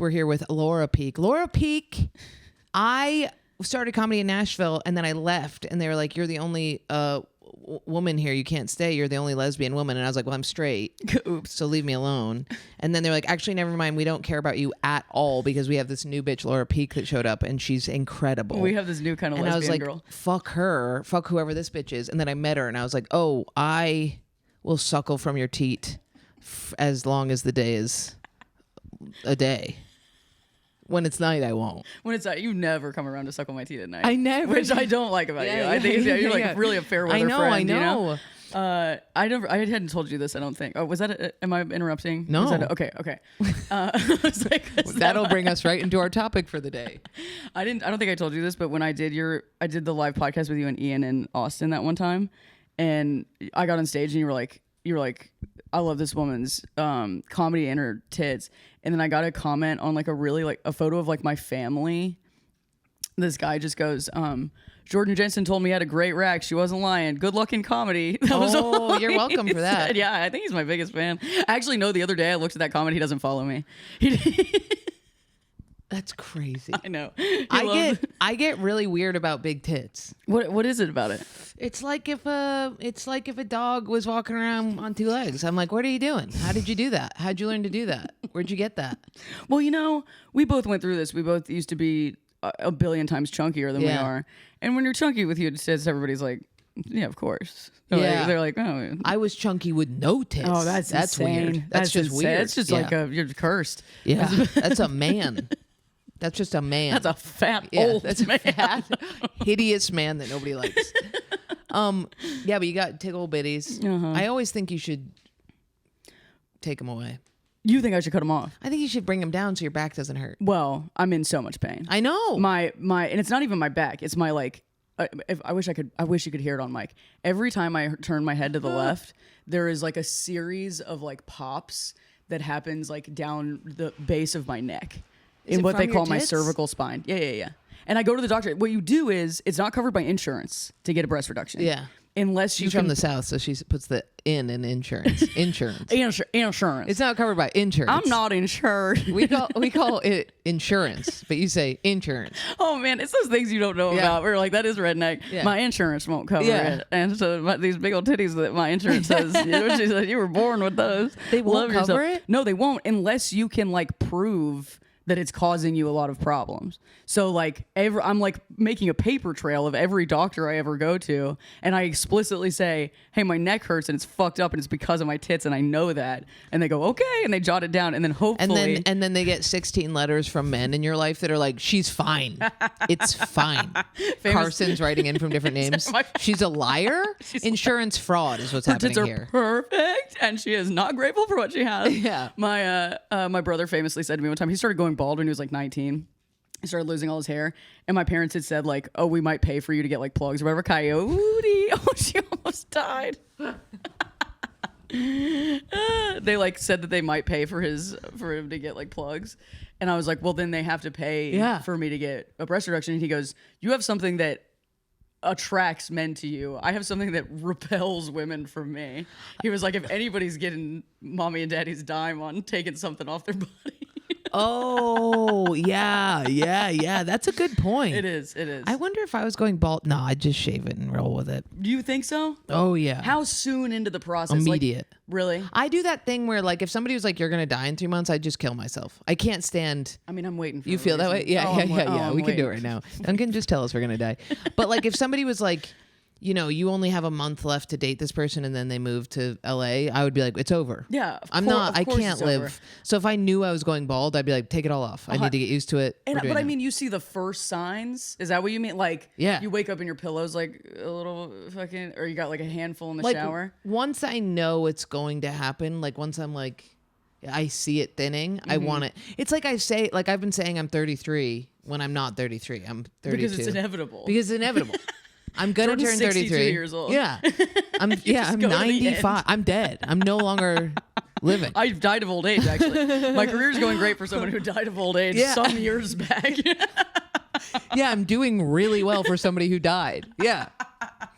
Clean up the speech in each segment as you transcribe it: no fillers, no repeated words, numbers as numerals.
we're here with Laura Peak. Laura Peak, I started comedy in Nashville, and then I left, and they were like, you're the only woman here. You can't stay. You're the only lesbian woman. And I was like, well, I'm straight. Oops. So leave me alone. And then they're like, actually, never mind. We don't care about you at all because we have this new bitch, Laura Peak, that showed up, and she's incredible. We have this new kind of lesbian I was like, girl. fuck her. Fuck whoever this bitch is. And then I met her, and I was like, oh, I will suckle from your teat as long as the day is a day. When it's night, I won't. When it's night, you never come around to suckle my teeth at night. I never. Which I don't like about you. I think you're like really a fair weather friend. I know. You know? I hadn't told you this, I don't think. Oh, was that am I interrupting? No. Okay. I was like, that'll bring us right into our topic for the day. I don't think I told you this, but when I did the live podcast with you and Ian in Austin that one time, and I got on stage and you were like, I love this woman's comedy and her tits. And then I got a comment on like a photo of like my family. This guy just goes, Jordan Jensen told me he had a great rack. She wasn't lying. Good luck in comedy. You're welcome for that. Yeah, I think he's my biggest fan. Actually, no, the other day I looked at that comment. He doesn't follow me. That's crazy. I know. I get really weird about big tits. What is it about it? It's like if a dog was walking around on two legs. I'm like, what are you doing? How did you do that? How'd you learn to do that? Where'd you get that? Well, we both went through this. We both used to be a billion times chunkier than we are. And when you're chunky with huge tits, everybody's like, yeah, of course. They're like, oh. I was chunky with no tits. Oh, that's weird. That's just insane. weird. It's just like you're cursed. Yeah, that's a man. That's just a man. That's a fat old that's man. A fat, hideous man that nobody likes. Yeah, but you got tickle bitties. I always think you should take them away. You think I should cut them off? I think you should bring them down so your back doesn't hurt. Well, I'm in so much pain. I know. My and it's not even my back. It's my like. I wish you could hear it on mic. Every time I turn my head to the left, there is like a series of like pops that happens like down the base of my neck. In what they call my cervical spine. Yeah. And I go to the doctor. What you do is, it's not covered by insurance to get a breast reduction. Yeah. Unless she's from the South, so she puts the in insurance. Insurance. Insurance. It's not covered by insurance. I'm not insured. we call it insurance, but you say insurance. Oh man, it's those things you don't know about. We're like, that is redneck. Yeah. My insurance won't cover it, and so these big old titties that my insurance says, she said, you were born with those. They won't cover it. No, they won't unless you can like prove that it's causing you a lot of problems. So like I'm like making a paper trail of every doctor I ever go to, and I explicitly say, hey, my neck hurts and it's fucked up and it's because of my tits and I know that. And they go, okay, and they jot it down, and then hopefully and then they get 16 letters from men in your life that are like, she's fine. It's fine. Carson's writing in from different names. She's a liar. Insurance fraud is what's happening here. Her tits are perfect, and she is not grateful for what she has. Yeah. My brother famously said to me one time, he started going bald when he was like 19. He started losing all his hair, and my parents had said like, oh, we might pay for you to get like plugs or whatever. Coyote. Oh, she almost died. They like said that they might pay for him to get like plugs, and I was like, well, then they have to pay for me to get a breast reduction. And he goes, you have something that attracts men to you. I have something that repels women from me. He was like, if anybody's getting mommy and daddy's dime on taking something off their body. Oh, yeah. That's a good point. It is. I wonder if I was going bald. No, I'd just shave it and roll with it. Do you think so? Oh, yeah. How soon into the process? Immediate. Like, really? I do that thing where, like, if somebody was like, you're going to die in 3 months, I'd just kill myself. I can't stand. I mean, I'm waiting for you. Feel that way? Yeah. We can do it right now. Duncan, just tell us we're going to die. But, like, if somebody was like, you only have a month left to date this person and then they move to LA, I would be like, it's over. Yeah. I can't live. Over. So if I knew I was going bald, I'd be like, take it all off. I need to get used to it. But I mean, you see the first signs. Is that what you mean? Like, you wake up and your pillow's like a little fucking, or you got like a handful in the shower? Once I know it's going to happen, like once I'm like, I see it thinning, I want it. It's like I say, like I've been saying I'm 33 when I'm not 33. I'm 32. Because it's inevitable. I'm gonna turn 33 years old. Yeah, I'm 95. I'm dead. I'm no longer living. I died of old age. Actually, my career's going great for someone who died of old age some years back. Yeah, I'm doing really well for somebody who died. Yeah,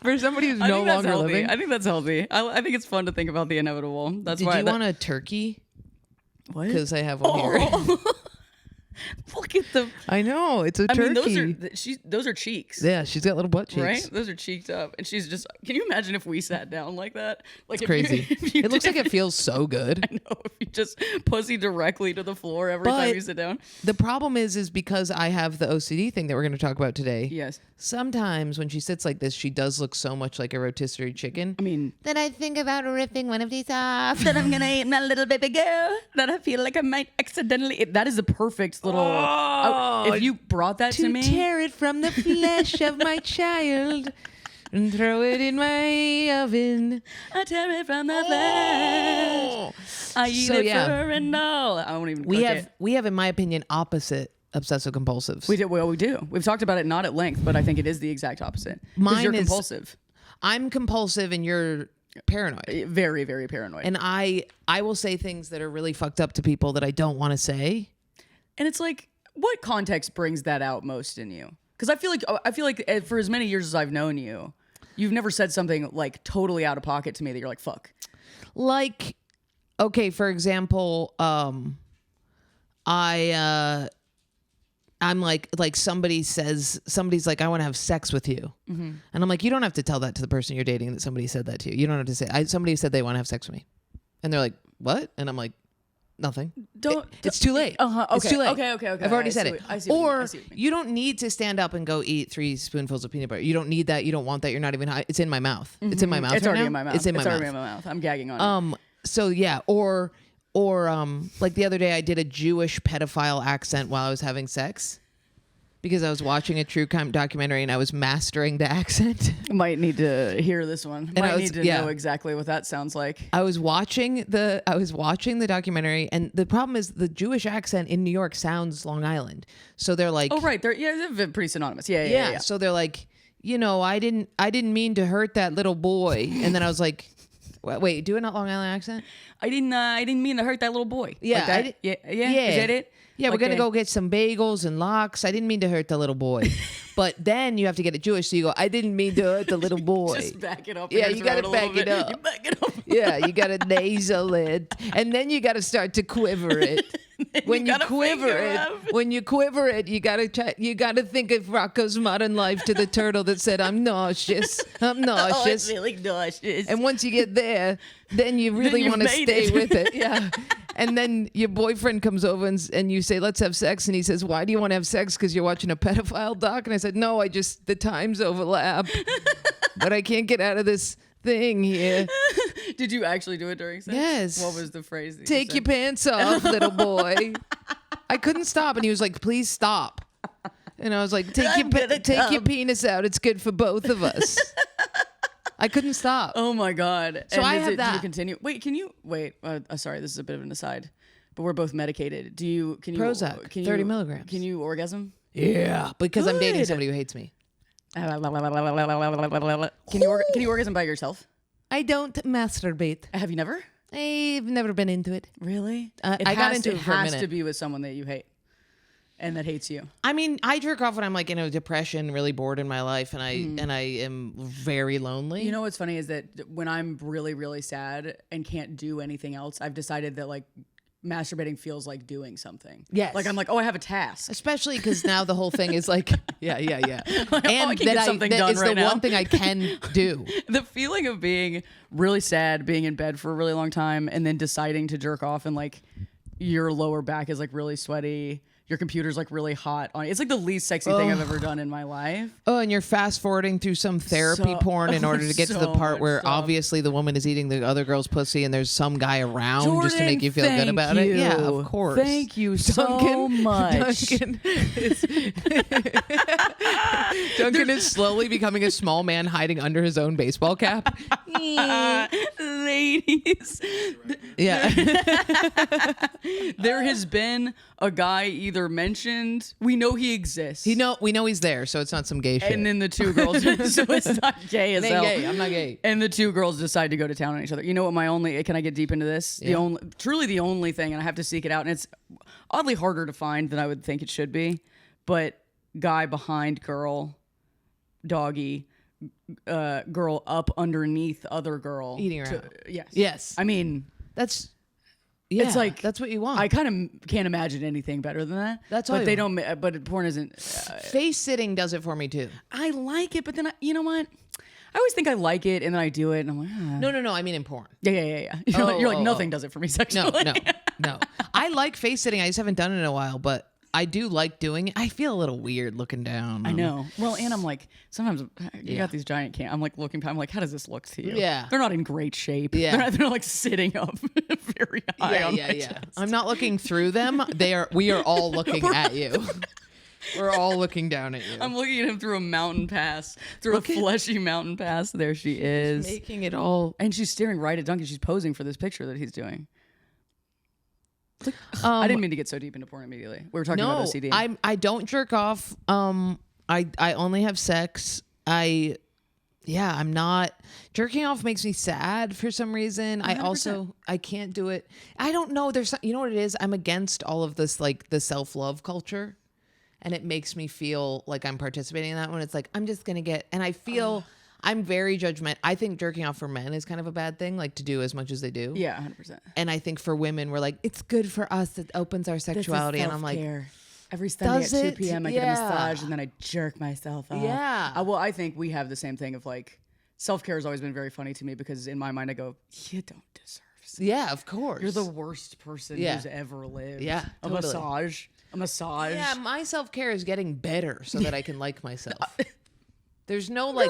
for somebody who's no longer living. I think that's healthy. I think it's fun to think about the inevitable. That's Did why. Did you want a turkey? What? Because I have one here. Look at the. I know, it's a I turkey. mean, those are cheeks. Yeah, she's got little butt cheeks. Right? Those are cheeked up. And she's just, can you imagine if we sat down like that? Like It's crazy. It looks like it feels so good. I know, if you just pussy directly to the floor every But time you sit down. the problem is because I have the OCD thing that we're going to talk about today. Yes. Sometimes when she sits like this, she does look so much like a rotisserie chicken. I mean, That I think about ripping one of these off. that I'm gonna eat my little baby girl. That I feel like I might accidentally eat. That is the perfect little. If you brought that to me. tear it from the flesh of my child and throw it in my oven. I tear it from the flesh. I eat it for and all. I won't even. We cook have, it. we have, in my opinion, opposite obsessive compulsives. We do. Well, we do. We've talked about it not at length, but I think it is the exact opposite. 'Cause Mine you're is- compulsive. I'm compulsive and you're paranoid. Very, very paranoid. And I will say things that are really fucked up to people that I don't want to say. And it's like, what context brings that out most in you? Because I feel like for as many years as I've known you, you've never said something like totally out of pocket to me that you're like, fuck. Like, okay, for example, I'm like somebody's like, I want to have sex with you. And I'm like, you don't have to tell that to the person you're dating that somebody said that to you. You don't have to say, somebody said they want to have sex with me. And they're like, what? And I'm like, nothing. It's too late. Okay. It's too late. Okay. I've already said it. I see what you mean. Or you don't need to stand up and go eat 3 spoonfuls of peanut butter. You don't need that. You don't want that. You're not even high. It's in my mouth. It's in my mouth. It's right already now. in my mouth. It's in my already mouth. in my mouth. I'm gagging on it. So yeah, or like the other day I did a Jewish pedophile accent while I was having sex because I was watching a true crime documentary and I was mastering the accent. Might need to hear this one. Might need to know exactly what that sounds like. I was watching the documentary, and the problem is the Jewish accent in New York sounds Long Island. So they're like, oh right, they're pretty synonymous. Yeah. So they're like, I didn't mean to hurt that little boy. And then I was like, wait, do a Long Island accent? I didn't mean to hurt that little boy. Yeah, Like that? Yeah. Is that it? Yeah, Like we're gonna go get some bagels and lox. I didn't mean to hurt the little boy. But then you have to get it Jewish, so you go, I didn't mean to hurt the little boy. Just back it up. Yeah, you gotta back it up. You back it up. Yeah, you gotta nasal it, and then you gotta start to quiver it. When you quiver it, you gotta think of Rocco's Modern Life to the turtle that said, "I'm nauseous, I'm nauseous." Oh, I'm feeling nauseous. And once you get there, then you really want to stay with it. Yeah. And then your boyfriend comes over and you say, let's have sex. And he says, why do you want to have sex? Because you're watching a pedophile doc? And I said, no, the times overlap. But I can't get out of this thing here. Did you actually do it during sex? Yes. What was the phrase? That Take you your pants off, little boy. I couldn't stop. And he was like, please stop. And I was like, take your penis out. It's good for both of us. I couldn't stop. Oh my god! So I have that. Do you continue? Wait, can you wait? Sorry, this is a bit of an aside, but we're both medicated. Can you Prozac, can 30 you, milligrams. Can you orgasm? Yeah, because I'm dating Good. somebody who hates me. Can you orgasm by yourself? I don't masturbate. Have you never? I've never been into it. Really? I got into it for a has minute. to be with someone that you hate, and that hates you. I mean, I jerk off when I'm like in a depression, really bored in my life, and I am very lonely. You know what's funny is that when I'm really, really sad and can't do anything else, I've decided that like masturbating feels like doing something. Yes. Like I'm like, oh, I have a task. Especially because now the whole thing is like, yeah. I And can get something that done is right the now. one thing I can do. The feeling of being really sad, being in bed for a really long time, and then deciding to jerk off and like your lower back is like really sweaty. Your computer's like really hot on. It's like the least sexy thing I've ever done in my life. Oh, and you're fast forwarding through some therapy porn in order to get to the so part much where stuff. obviously the woman is eating the other girl's pussy and there's some guy around just to Jordan, make you feel good thank about it. you. Yeah, of course. Thank you so much. Duncan is slowly becoming a small man hiding under his own baseball cap. Ladies, Yeah. there has been a guy either mentioned. We know he exists. We know he's there, so it's not some gay shit. And then the two girls, so it's not gay as It ain't hell. gay. I'm not gay. And the two girls decide to go to town on each other. You know what? Can I get deep into this? Yeah. Truly the only thing, and I have to seek it out, and it's oddly harder to find than I would think it should be. But guy behind girl, doggy, girl up underneath other girl, Eating around. Yes. Yes. I mean, That's Yeah, it's like that's what you want. I kind of can't imagine anything better than that. That's all but you they want. don't. But porn isn't. Face sitting does it for me too. I like it, but then you know what? I always think I like it, and then I do it, and I'm like, No. I mean in porn. Yeah. You're like nothing does it for me sexually. No. I like face sitting. I just haven't done it in a while, but I do like doing it. I feel a little weird looking down. I know. Well, and I'm like, sometimes you got these giant I'm like looking. I'm like, how does this look to you? Yeah. They're not in great shape. Yeah. They're not like sitting up very high on my chest. I'm not looking through them. We are all looking at you. We're all looking down at you. I'm looking at him through a mountain pass, through a fleshy mountain pass. There she is. Making it all. And she's staring right at Duncan. She's posing for this picture that he's doing. I didn't mean to get so deep into porn immediately. We were talking about OCD. I don't jerk off. I only have sex. I'm not jerking off makes me sad for some reason. 100%. I can't do it. I don't know. You know what it is? I'm against all of this, like the self-love culture. And it makes me feel like I'm participating in that one. It's like, I'm just going to get, and I feel I'm very judgmental. I think jerking off for men is kind of a bad thing, like to do as much as they do. Yeah, 100%. And I think for women, we're like, it's good for us. It opens our sexuality. And I'm like, every Sunday does at 2 it? p.m. I get a massage and then I jerk myself off. Yeah. Well, I think we have the same thing of like, self-care has always been very funny to me because in my mind I go, you don't deserve sex. Yeah, of course. You're the worst person who's ever lived. Yeah, totally. A massage. Yeah, my self-care is getting better so that I can like myself. There's no like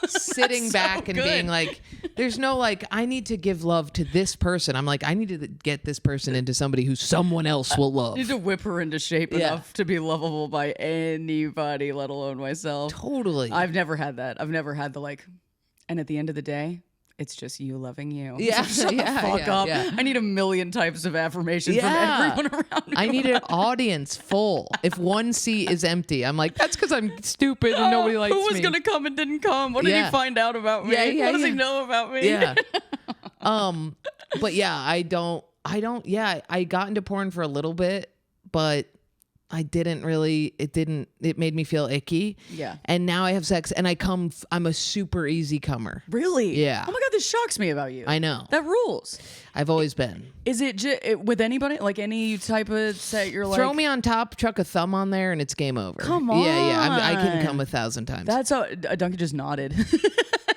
sitting back and being like, there's no like, I need to give love to this person. I'm like, I need to get this person into somebody who someone else will love. I need to whip her into shape enough to be lovable by anybody, let alone myself. Totally. I've never had that. I've never had the like, and at the end of the day, it's just you loving you. Yeah. So shut the fuck up. Yeah. I need a million types of affirmation from everyone around me. I need an audience full. If one seat is empty, I'm like, that's because I'm stupid and nobody likes me. Who was going to come and didn't come? What did he find out about me? What does he know about me? Yeah. But yeah, I got into porn for a little bit, but I didn't really, it made me feel icky. Yeah. And now I have sex and I'm a super easy comer. Really? Yeah. Oh my God, this shocks me about you. I know. That rules. I've always been. Is it with anybody? Like any type of set you're like? Throw me on top, chuck a thumb on there, and it's game over. Come on. Yeah. I can come 1,000 times. That's how, Duncan just nodded.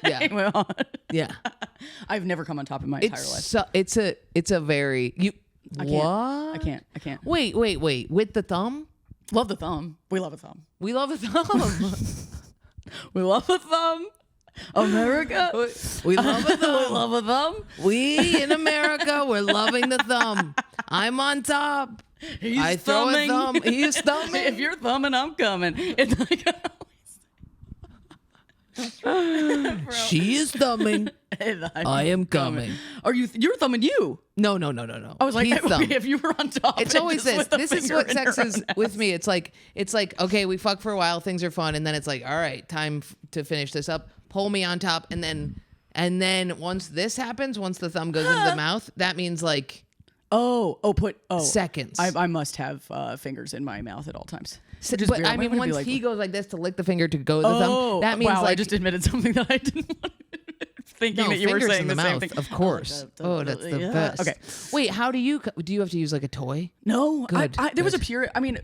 Yeah. Went on. Yeah. I've never come on top in my entire life. So, it's a very, what? I can't. Wait. With the thumb? Love the thumb. We love a thumb. We love a thumb. We love a thumb. America. We love a thumb. We love a thumb. We in America, we're loving the thumb. I'm on top. I throw a thumb. He's thumbing. If you're thumbing, I'm coming. It's like she is thumbing. I am coming. Are you're thumbing you? No. I was like, if you were on top. It's always this. This is what sex is with me. It's like, okay, we fuck for a while, things are fun, and then it's like, all right, time to finish this up. Pull me on top, and then once this happens, once the thumb goes into the mouth, that means like seconds. I must have fingers in my mouth at all times. But I mean, once he goes like this to lick the finger to go to the thumb, that means I just admitted something that I didn't want. Thinking that you were saying in the same mouth, thing. of course. That's the best. Okay. Wait, how do you have to use like a toy? No, Good. There was a period. I mean,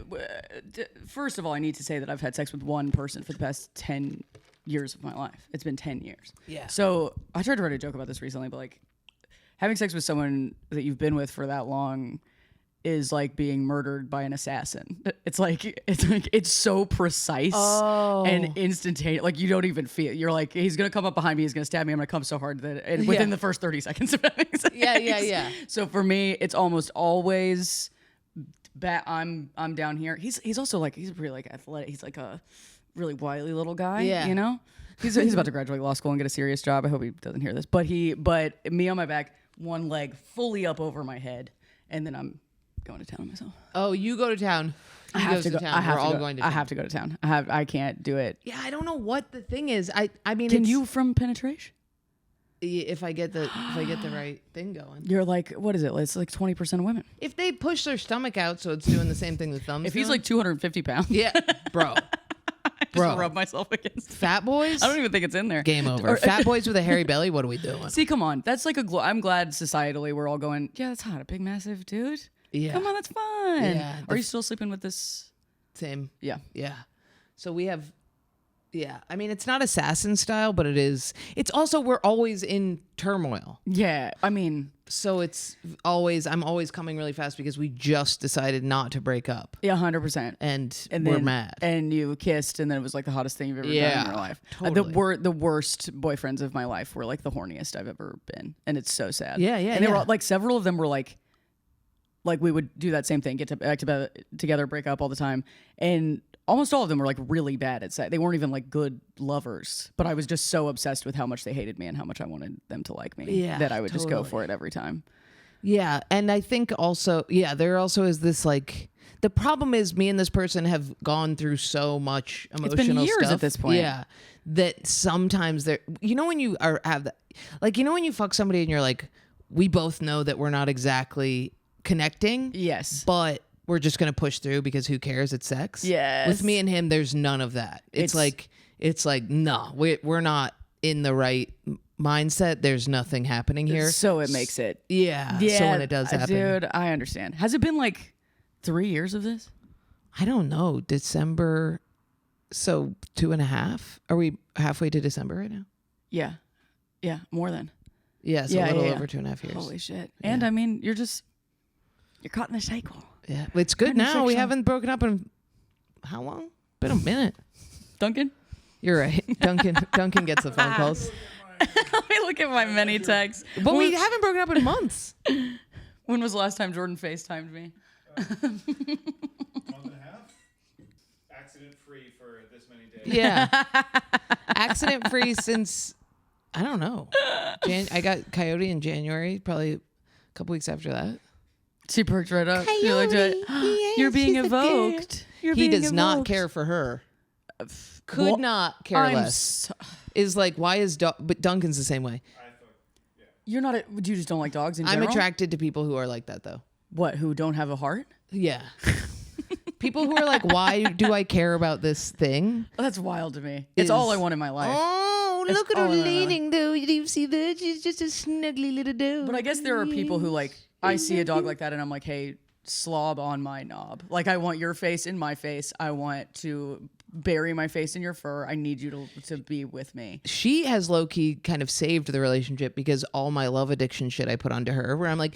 first of all, I need to say that I've had sex with one person for the past 10 years of my life. It's been 10 years. Yeah. So I tried to write a joke about this recently, but like having sex with someone that you've been with for that long is like being murdered by an assassin. It's so precise and instantaneous. Like you don't even feel. You're like, he's gonna come up behind me. He's gonna stab me. I'm gonna come so hard that within the first 30 seconds of having sex. Yeah. So for me, it's almost always. I'm down here. He's also like he's pretty like athletic. He's like a really wily little guy. Yeah. You know. He's about to graduate law school and get a serious job. I hope he doesn't hear this. But me on my back, one leg fully up over my head, and then I'm going to town on myself. Oh, you go to town. I have to go. We're all going to town. I have to go to town. I can't do it. Yeah, I don't know what the thing is. I mean, Can you from penetration? If I get the right thing going. You're like, what is it? It's like 20% of women. If they push their stomach out, so it's doing the same thing the thumbs. If he's like 250 pounds. Yeah, bro. Bro. rub myself against. Fat boys? I don't even think it's in there. Game over. Fat boys with a hairy belly, what are we doing? See, come on. That's like I'm glad societally we're all going, yeah, that's hot. A big, massive dude. Yeah. Come on, that's fun. Yeah, Are you still sleeping with this? Same. Yeah. Yeah. So we have, yeah. I mean, it's not assassin style, but it is. It's also, we're always in turmoil. Yeah. I mean, So I'm always coming really fast because we just decided not to break up. yeah, 100%. And And we're then, mad. And you kissed, and then it was like the hottest thing you've ever done Yeah, in your life. totally. The worst boyfriends of my life were like the horniest I've ever been, and it's so sad. Yeah, yeah, And they were yeah. all, like several of them were like we would do that same thing, get back together, break up all the time, and almost all of them were like really bad at sex. They weren't even like good lovers, but I was just so obsessed with how much they hated me and how much I wanted them to like me that I would just go for it every time. Yeah, and I think also, there also is this like, the problem is me and this person have gone through so much emotional It's been years stuff. at this point. Yeah, that sometimes when you have that, like, when you fuck somebody and you're like, we both know that we're not exactly connecting. Yes. But we're just going to push through because who cares? It's sex. Yes. With me and him, there's none of that. It's like, no, we're not in the right mindset. There's nothing happening here. So it makes it. Yeah. Yeah. So when it does happen. Dude, I understand. Has it been like 3 years of this? I don't know. December. So 2.5. Are we halfway to December right now? Yeah. Yeah. More than. Yeah. So a little over 2.5 years. Holy shit. And I mean, you're caught in a cycle. Yeah. It's good now. We haven't broken up in how long? Been a minute. Duncan? You're right. Duncan gets the phone calls. Let me look at my many texts. But we haven't broken up in months. When was the last time Jordan FaceTimed me? Month and a half. Accident free for this many days. Yeah. Accident free since, I don't know. I got Coyote in January, probably a couple weeks after that. She perked right up. She looked at You're being evoked. He does not care for her. Could not care less. Is like, why is but Duncan's the same way. You're not. You just don't like dogs in I'm general? attracted to people who are like that though. What? Who don't have a heart? Yeah. People who are like, why do I care about this thing? Oh, that's wild to me. It's all I want in my life. Oh, It's look at all her I want in my life. leaning though. Do you see that? She's just a snuggly little dog. But I guess there are people who like, I see a dog like that and I'm like, hey, slob on my knob. Like, I want your face in my face. I want to bury my face in your fur. I need you to be with me. She has low-key kind of saved the relationship because all my love addiction shit I put onto her, where I'm like,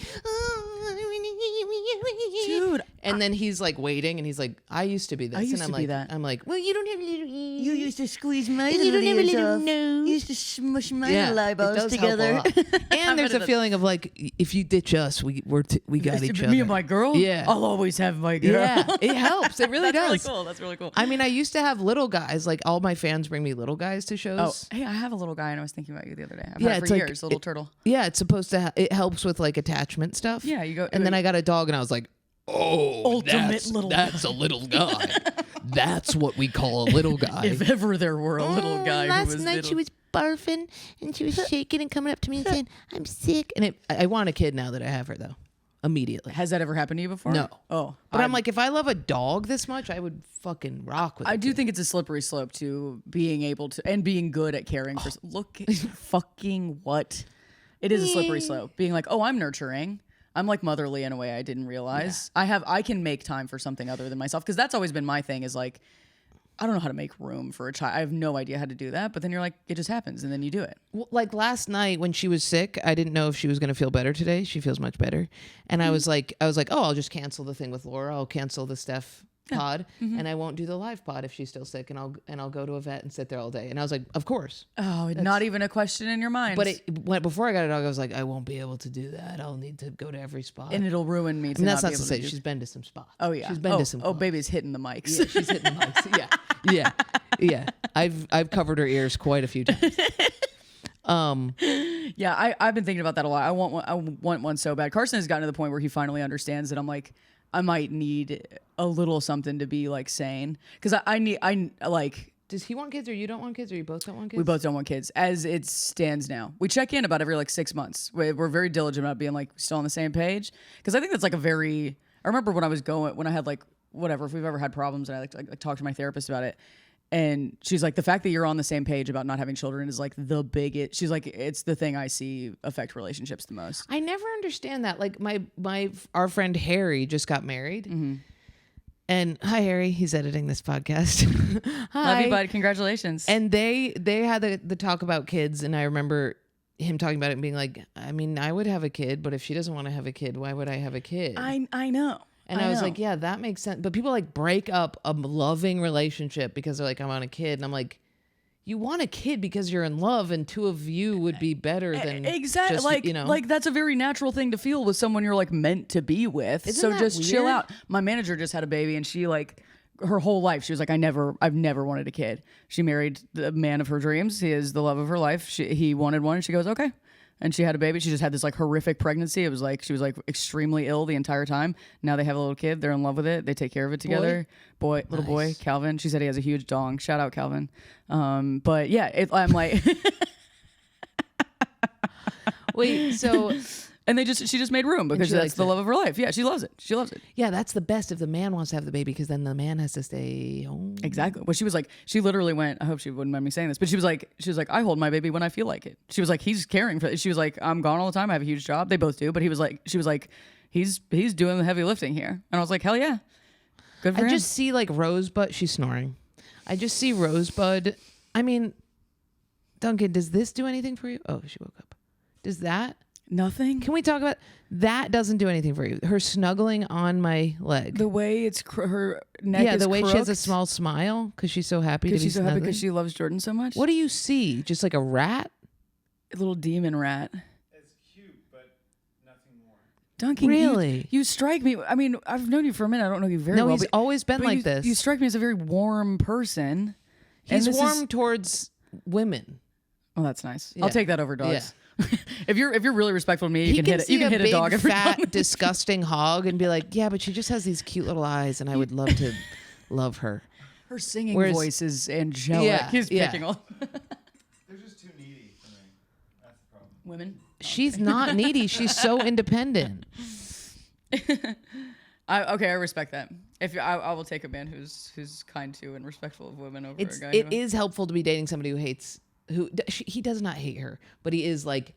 Dude. and then he's like waiting and he's like, I used to be this. I used and I'm to like, be that. I'm like, well, you don't have little ears. You used to squeeze my You don't have a little nose. You used to smush my Yeah, little it eyeballs does help a together. lot. And there's a feeling of like, if you ditch us, we got each other. Me and my girl? Yeah. I'll always have my girl. Yeah, it helps. It really That's does. really cool. That's really cool. I mean, I used to have little guys. Like all my fans bring me little guys to Oh, shows. hey, I have a little guy and I was thinking about you the other day. I've Yeah, had it it's for like- years, a little turtle. Yeah, it's supposed to. It helps with like attachment stuff. Yeah, you go. And then I got a dog, and I was like, oh, Ultimate little that's a little guy. That's what we call a little guy. if ever there were a little guy who was little. barfing, and she was shaking and coming up to me and saying, I'm sick. And I want a kid now that I have her, though. Immediately. Has that ever happened to you before? No. Oh. But I'm like, if I love a dog this much, I would fucking rock with it. I do think it's a slippery slope to being able to and being good at caring for. Look, fucking what? It is a slippery slope. Being like, oh, I'm nurturing. I'm like motherly in a way I didn't realize. I can make time for something other than myself because that's always been my thing. Is like, I don't know how to make room for a child. I have no idea how to do that. But then you're like, it just happens, and then you do it. Well, like last night when she was sick, I didn't know if she was going to feel better today. She feels much better. And I was like, oh, I'll just cancel the thing with Laura. I'll cancel the Steph pod, and I won't do the live pod if she's still sick, and I'll go to a vet and sit there all day. And I was like, of course. Oh, not even a question in your mind. But before I got a dog, I was like, I won't be able to do that. I'll need to go to every spot. and it'll ruin me. To And that's not be to able say do- she's been to some spots. Oh yeah. She's been to some. Oh, clubs. baby's hitting the mics. Yeah, she's hitting the mics. Yeah. I've covered her ears quite a few times. Yeah, I've been thinking about that a lot. I want one so bad. Carson has gotten to the point where he finally understands that I'm like, I might need a little something to be like sane. Because I like, Does he want kids or you don't want kids or you both don't want kids? we both don't want kids as it stands now. We check in about every like 6 months. We're very diligent about being like still on the same page. Because I think that's like I remember when I had like, whatever, if we've ever had problems and I like talk to my therapist about it. And she's like, the fact that you're on the same page about not having children is like the biggest. She's like, it's the thing I see affect relationships the most. I never understand that. Like our friend Harry just got married. And hi, Harry. He's editing this podcast. Hi. Love you, bud. Congratulations. And they had the talk about kids. And I remember him talking about it and being like, I mean, I would have a kid, but if she doesn't want to have a kid, why would I have a kid? I know. And I was like, yeah, that makes sense. But people like break up a loving relationship because they're like, I want a kid. And I'm like, you want a kid because you're in love, and two of you would be better than exactly just, like, you know. like that's a very natural thing to feel with someone you're like meant to be with. Isn't so that just chill weird? out. My manager just had a baby, and she like her whole life she was like, I've never wanted a kid. She married the man of her dreams. He is the love of her life. He wanted one, and she goes, okay. And she had a baby. She just had this like horrific pregnancy. It was like she was like extremely ill the entire time. Now they have a little kid. They're in love with it. They take care of it together. Little boy, Calvin. She said he has a huge dong. Shout out Calvin. But yeah, I'm like, Wait, so and she just made room because she that's likes the it. love of her life. Yeah, she loves it. She loves it. yeah, that's the best if the man wants to have the baby, because then the man has to stay home. Exactly. Well, she was like, she literally went, I hope she wouldn't mind me saying this, but she was like, I hold my baby when I feel like it. She was like, he's caring for it. She was like, I'm gone all the time. I have a huge job. They both do. But she was like, he's doing the heavy lifting here. And I was like, hell yeah. Good for him. I just see like Rosebud. She's snoring. I just see Rosebud. I mean, Duncan, does this do anything for you? Oh, she woke up. Does that? Nothing. Can we talk about that? Doesn't do anything for you. Her snuggling on my leg. The way it's her neck Yeah, is the way she has a crooked. small smile because she's so happy to be She's so happy snuggling. because she loves Jordan so much. What do you see? Just like a rat? A little demon rat. It's cute, but nothing more. Duncan, Really? you strike me. I mean, I've known you for a minute. I don't know you very No, well. he's but- always been but like you, this. You strike me as a very warm person. He's And this warm is- towards women. Oh, that's nice. Yeah. I'll take that over dogs. if you're really respectful to me, you He can can hit it. see You can a hit a big, dog every fat, now disgusting hog and be like, yeah, but she just has these cute little eyes, and I would love to love her. Her singing Whereas- voice is angelic. Yeah, He's yeah. picking all They're just too needy for me. That's the problem. women. She's not needy. She's so independent. I respect that. If I will take a man who's kind to and respectful of women over a guy. It is helpful to be dating somebody he does not hate her, but he is like,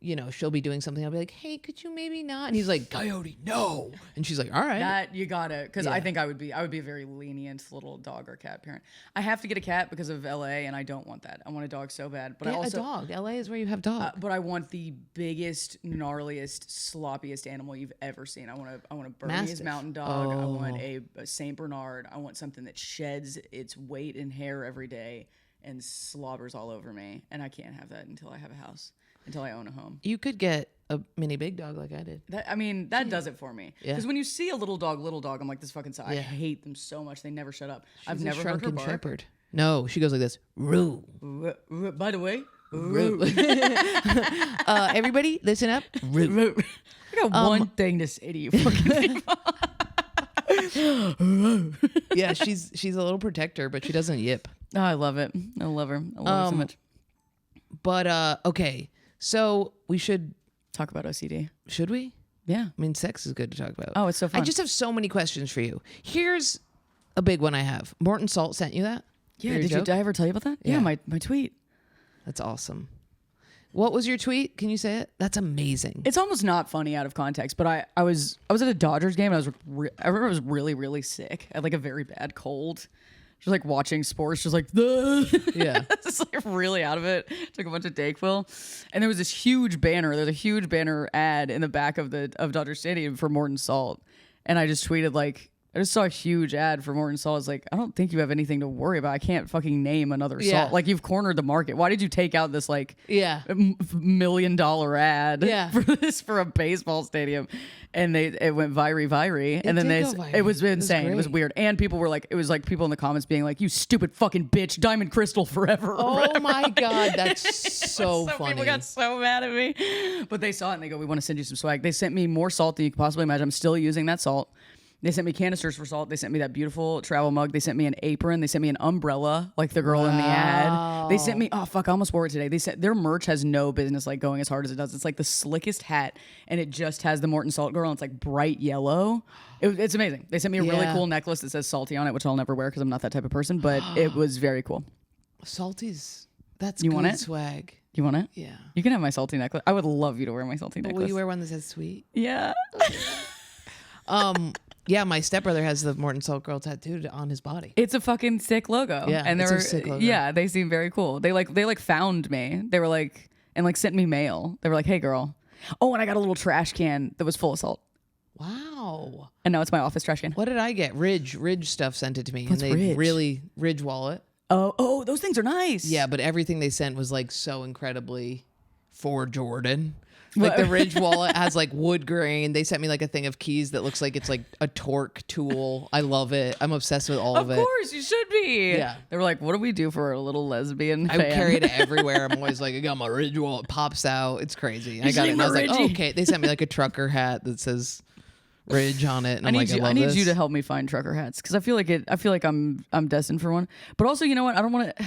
you know, she'll be doing something. I'll be like, hey, could you maybe not? And he's like, Coyote, no. And she's like, all right. That you got it, because I Yeah. think I would be a very lenient little dog or cat parent. I have to get a cat because of LA, and I don't want that. I want a dog so bad, but I Get also a dog. LA is where you have dogs. but I want the biggest, gnarliest, sloppiest animal you've ever seen. I want a Bernese Mastiff. Mountain Dog. I want Oh. a Saint Bernard. I want something that sheds its weight in hair every day and slobbers all over me. And I can't have that until I have a house, until I own a home. You could get a mini big dog like I did. That does it for me. Yeah. Because when you see a little dog, I'm like, this fucking I Yeah. hate them so much. They never shut up. I've She's never a heard her shrunken bark. shepherd. No, she goes like this. Roo. By the way, Everybody, listen up. Roo. I got one thing to say to you fucking people. Yeah, she's a little protector, but she doesn't yip. Oh, I love it. I love her. I love her so much. But okay, so we should Talk about OCD. we? Yeah. I mean, sex is good to talk about. Oh, it's so fun. I just have so many questions for you. Here's a big one I have. Morton Salt sent you that? Yeah. For your joke? Did I ever tell you about that? Yeah. Yeah. My tweet. That's awesome. What was your tweet? Can you say it? That's amazing. It's almost not funny out of context, but I was at a Dodgers game and I remember I was really, really sick. I had like a very bad cold. Just like watching sports, just like Yeah. just like really out of it. Took a bunch of Dayquil, and there was this huge banner. There's a huge banner ad in the back of Dodger Stadium for Morton Salt, and I just tweeted like, I just saw a huge ad for Morton Salt. It's like, I don't think you have anything to worry about. I can't fucking name another Yeah. salt. Like, you've cornered the market. Why did you take out this like Yeah. $1 million ad Yeah. for a baseball stadium? And it went viry, and then did go viral. it was insane. It was great. weird, and people were like, it was like people in the comments being like, "You stupid fucking bitch, Diamond Crystal forever." or Oh whatever. my God, that's so So funny. people got so mad at me, but they saw it and they go, "We want to send you some swag." They sent me more salt than you could possibly imagine. I'm still using that salt. They sent me canisters for salt. They sent me that beautiful travel mug. They sent me an apron. They sent me an umbrella, like the girl in the ad. They sent me, oh fuck, I almost wore it today. They said their merch has no business like going as hard as it does. It's like the slickest hat, and it just has the Morton Salt Girl, and it's like bright yellow. It's amazing. They sent me a really cool necklace that says salty on it, which I'll never wear because I'm not that type of person, but it was very cool. Salty's, that's You good want it? swag. You want it? Yeah. You can have my salty necklace. I would love you to wear my salty necklace. Will you wear one that says sweet? Yeah. Yeah, my stepbrother has the Morton Salt Girl tattooed on his body. It's a fucking sick logo. Yeah, and it's a sick logo. Yeah, they seem very cool. They found me. They were like, and like sent me mail. They were like, hey girl. Oh, and I got a little trash can that was full of salt. Wow. And now it's my office trash can. What did I get? Ridge stuff sent it to me. What's and they Ridge? Ridge wallet. Oh, those things are nice. Yeah, but everything they sent was like so incredibly for Jordan. Like the Ridge wallet has like wood grain. They sent me like a thing of keys that looks like it's like a torque tool. I love it. I'm obsessed with all of it. Of course, you should be. Yeah. They were like, what do we do for a little lesbian I fan? carry it everywhere. I'm always like, I got my Ridge wallet. Pops out. It's crazy. I got it. seen And I was like, my oh, Ridge? okay. They sent me like a trucker hat that says Ridge on it. And I I'm need like, you. I love I need this. you to help me find trucker hats because I feel like I'm destined for one. But also, you know what? I don't want to.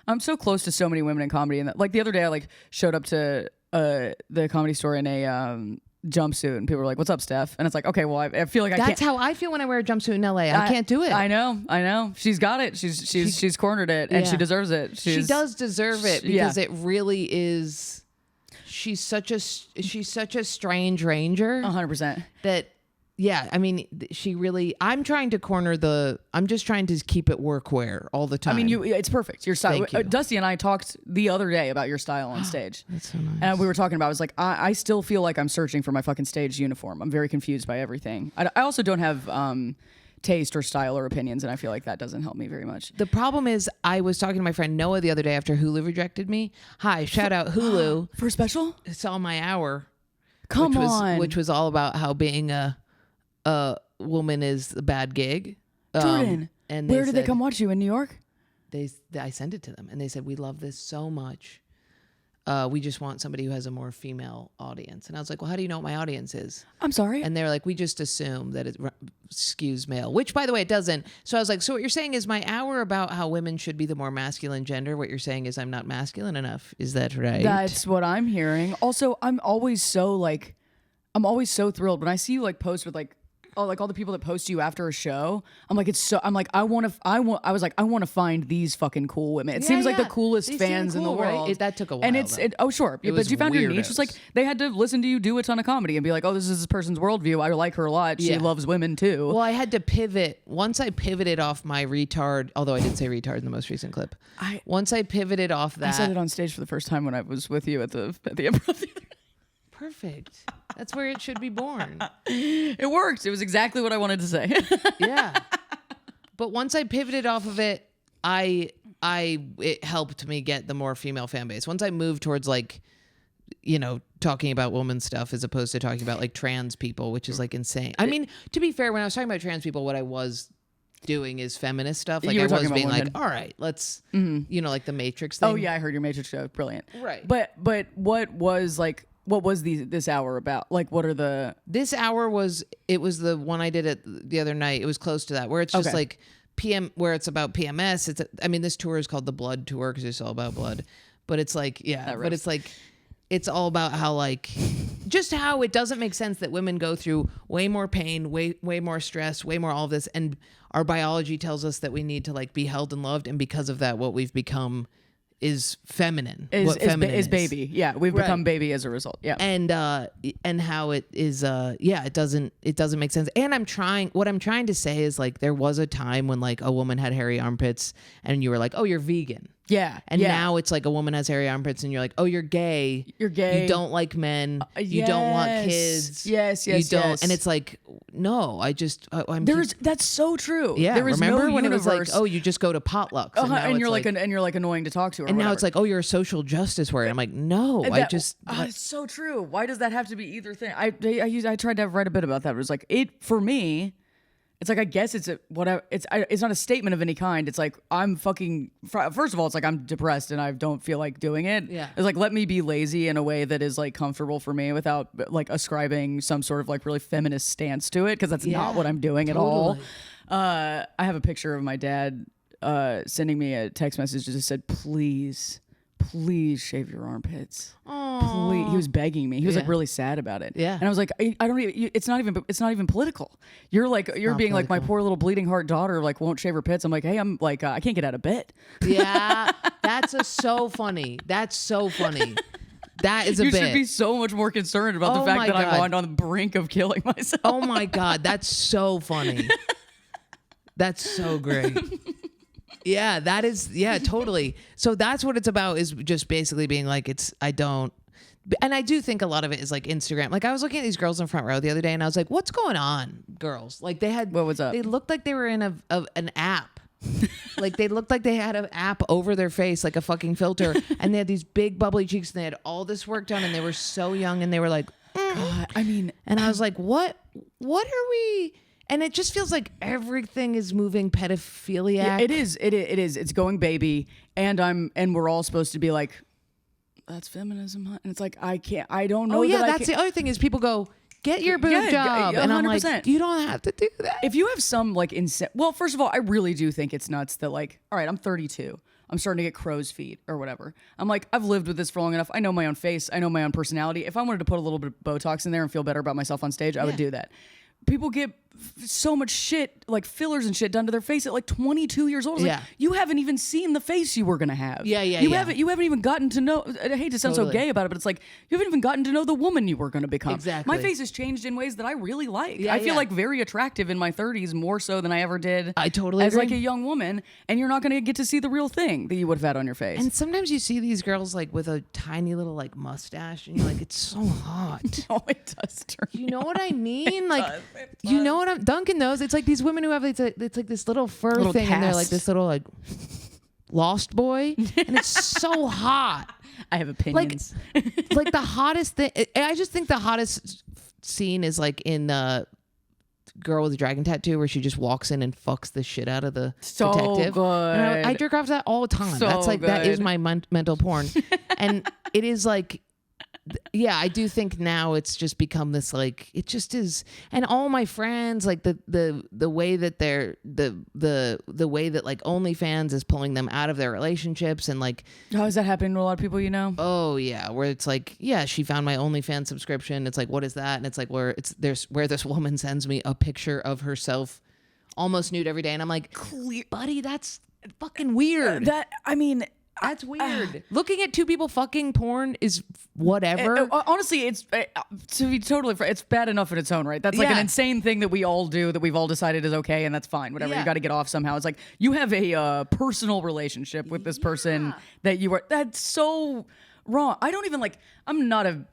I'm so close to so many women in comedy, and like the other day, I like showed up to the Comedy Store in a jumpsuit, and people were like, "What's up, Steph?" And it's like, okay, well, I feel like I can't. That's how I feel when I wear a jumpsuit in LA. I can't do it. I know. She's got it. She's cornered it, and she Yeah. deserves it. She does deserve it Yeah. because it really is. She's such a strange ranger 100%. that. Yeah, I mean, she really. I'm trying to corner the. I'm just trying to keep it workwear all the time. I mean, it's perfect. Your style. Thank you. Dusty and I talked the other day about your style on stage. That's so nice. And we were talking about, I was like, I still feel like I'm searching for my fucking stage uniform. I'm very confused by everything. I also don't have taste or style or opinions, and I feel like that doesn't help me very much. The problem is, I was talking to my friend Noah the other day after Hulu rejected me. Hi, shout out Hulu. For a special? Saw my hour. Come on. Which was all about how being a woman is a bad gig. Jordan, and where did they come watch you? In New York? I sent it to them, and they said, we love this so much. We just want somebody who has a more female audience. And I was like, well, how do you know what my audience is? I'm sorry. And they're like, we just assume that it skews male, which, by the way, it doesn't. So I was like, so what you're saying is my hour about how women should be the more masculine gender. What you're saying is I'm not masculine enough. Is that right? That's what I'm hearing. Also, I'm always so thrilled when I see you like post with like, oh, like all the people that post you after a show. I want to find these fucking cool women. It Yeah, seems like the yeah. coolest They seem fans in the cool, right? world. That took a while, And though. sure. It But was you found your niche. It's like weirdos. they had to listen to you do a ton of comedy and be like, oh, this is this person's worldview. I like her a lot. She Yeah. loves women too. Well, I had to pivot. Once I pivoted off my retard, although I did say retard in the most recent clip. Once I pivoted off that. I said it on stage for the first time when I was with you at the improv theater. Perfect. That's where it should be born. It worked. It was exactly what I wanted to say. Yeah. But once I pivoted off of it, it helped me get the more female fan base. Once I moved towards like, talking about woman stuff as opposed to talking about like trans people, which is like insane. I mean, to be fair, when I was talking about trans people, what I was doing is feminist stuff. Like You I were talking was about being like, women. all right, let's, like the Matrix thing. Oh yeah, I heard your Matrix show. Brilliant. Right. But what was this hour about? Like, what are the? This hour was the one I did it the other night. It was close to that, where it's just Okay. like where it's about PMS. This tour is called the Blood Tour because it's all about blood. But it's like, yeah, but it's like, it's all about how like, just how it doesn't make sense that women go through way more pain, way more stress, way more all of this, and our biology tells us that we need to like be held and loved, and because of that, what we've become is feminine. Is baby. Yeah, we've Right. become baby as a result. Yeah. And how it is it doesn't make sense. And what I'm trying to say is like there was a time when like a woman had hairy armpits and you were like, oh, you're vegan. Yeah. And yeah. now it's like a woman has hairy armpits and you're like, oh, you're gay. You're gay. You don't like men. You don't want kids. Yes, You don't. yes. And it's like, no, I'm That's so true. yeah. There is Remember no when universe. it was like, oh, you just go to potlucks and you're it's like, you're like annoying to talk to. Or and now whatever. it's like, oh, you're a social justice warrior. I'm like, no, It's so true. Why does that have to be either thing? I tried to write a bit about that. It was like for me, It's like, I guess it's it's not a statement of any kind. It's like, I'm fucking, first of all, it's like, I'm depressed and I don't feel like doing it. Yeah. It's like, let me be lazy in a way that is like comfortable for me without like ascribing some sort of like really feminist stance to it. Cause that's not what I'm doing at all. I have a picture of my dad sending me a text message that just said, please shave your armpits. Please. He was begging me. He was like really sad about it. Yeah. And I was like, I don't even, it's not even political. You're being like, my poor little bleeding heart daughter, like, won't shave her pits. I'm like, hey, I'm like, I can't get out of bed. Yeah. That's so funny. That's so funny. That is a You bit. should be so much more concerned about the fact that I'm on the brink of killing myself. Oh my God. That's so funny. That's so great. Yeah, that is, yeah, totally. So that's what it's about, is just basically being like, and I do think a lot of it is like Instagram. Like I was looking at these girls in front row the other day and I was like, what's going on, girls? Like What was up? They looked like they were in an app. Like they looked like they had an app over their face, like a fucking filter. And they had these big bubbly cheeks and they had all this work done and they were so young and they were like, God, I mean, and I was like, what are we? And it just feels like everything is moving pedophiliac. yeah, it is. It's going baby. And we're all supposed to be like, that's feminism, huh? And it's like, I don't know. Oh yeah, that that's the other thing is people go, get your boob job. And I'm like, 100%. you don't have to do that. If you have some like well, first of all, I really do think it's nuts that like, all right, I'm 32. I'm starting to get crow's feet or whatever. I'm like, I've lived with this for long enough. I know my own face. I know my own personality. If I wanted to put a little bit of Botox in there and feel better about myself on stage, I would do that. People get so much shit, like fillers and shit, done to their face at like 22 years old. It's like, you haven't even seen the face you were gonna have. Yeah. You haven't even gotten to know. I hate to sound so gay about it, but it's like you haven't even gotten to know the woman you were gonna become. Exactly. My face has changed in ways that I really like. Yeah, I feel like very attractive in my 30s, more so than I ever did. I totally as agree. like a young woman, and you're not gonna get to see the real thing that you would have had on your face. And sometimes you see these girls like with a tiny little like mustache, and you're like, it's so hot. Oh, it does turn. You know what I mean? Like, It you know what Duncan knows. It's like these women who have it's like this little fur thing, and they're like cast. this little like lost boy, and it's so hot. I have opinions. Like the hottest thing. I just think the hottest scene is like in Girl with a Dragon Tattoo, where she just walks in and fucks the shit out of the So detective. good. And I jerk off to that all the time. So That's like that is good. my mental porn, and it is like. Yeah, I do think now it's just become this like it just is, and all my friends like the way that they're the way that like OnlyFans is pulling them out of their relationships, and like How is that happening to a lot of people you know? oh yeah, where it's like yeah, she found my OnlyFans subscription. It's like what is that? And it's like where this woman sends me a picture of herself almost nude every day, and I'm like, buddy, that's fucking weird. That's weird. Looking at two people fucking porn is whatever. Honestly, it's to be totally fair, it's bad enough in its own right. That's like an insane thing that we all do, that we've all decided is okay, and that's fine. Whatever, you got to get off somehow. It's like you have a personal relationship with this person that you are. That's so wrong. I don't even like. I'm not a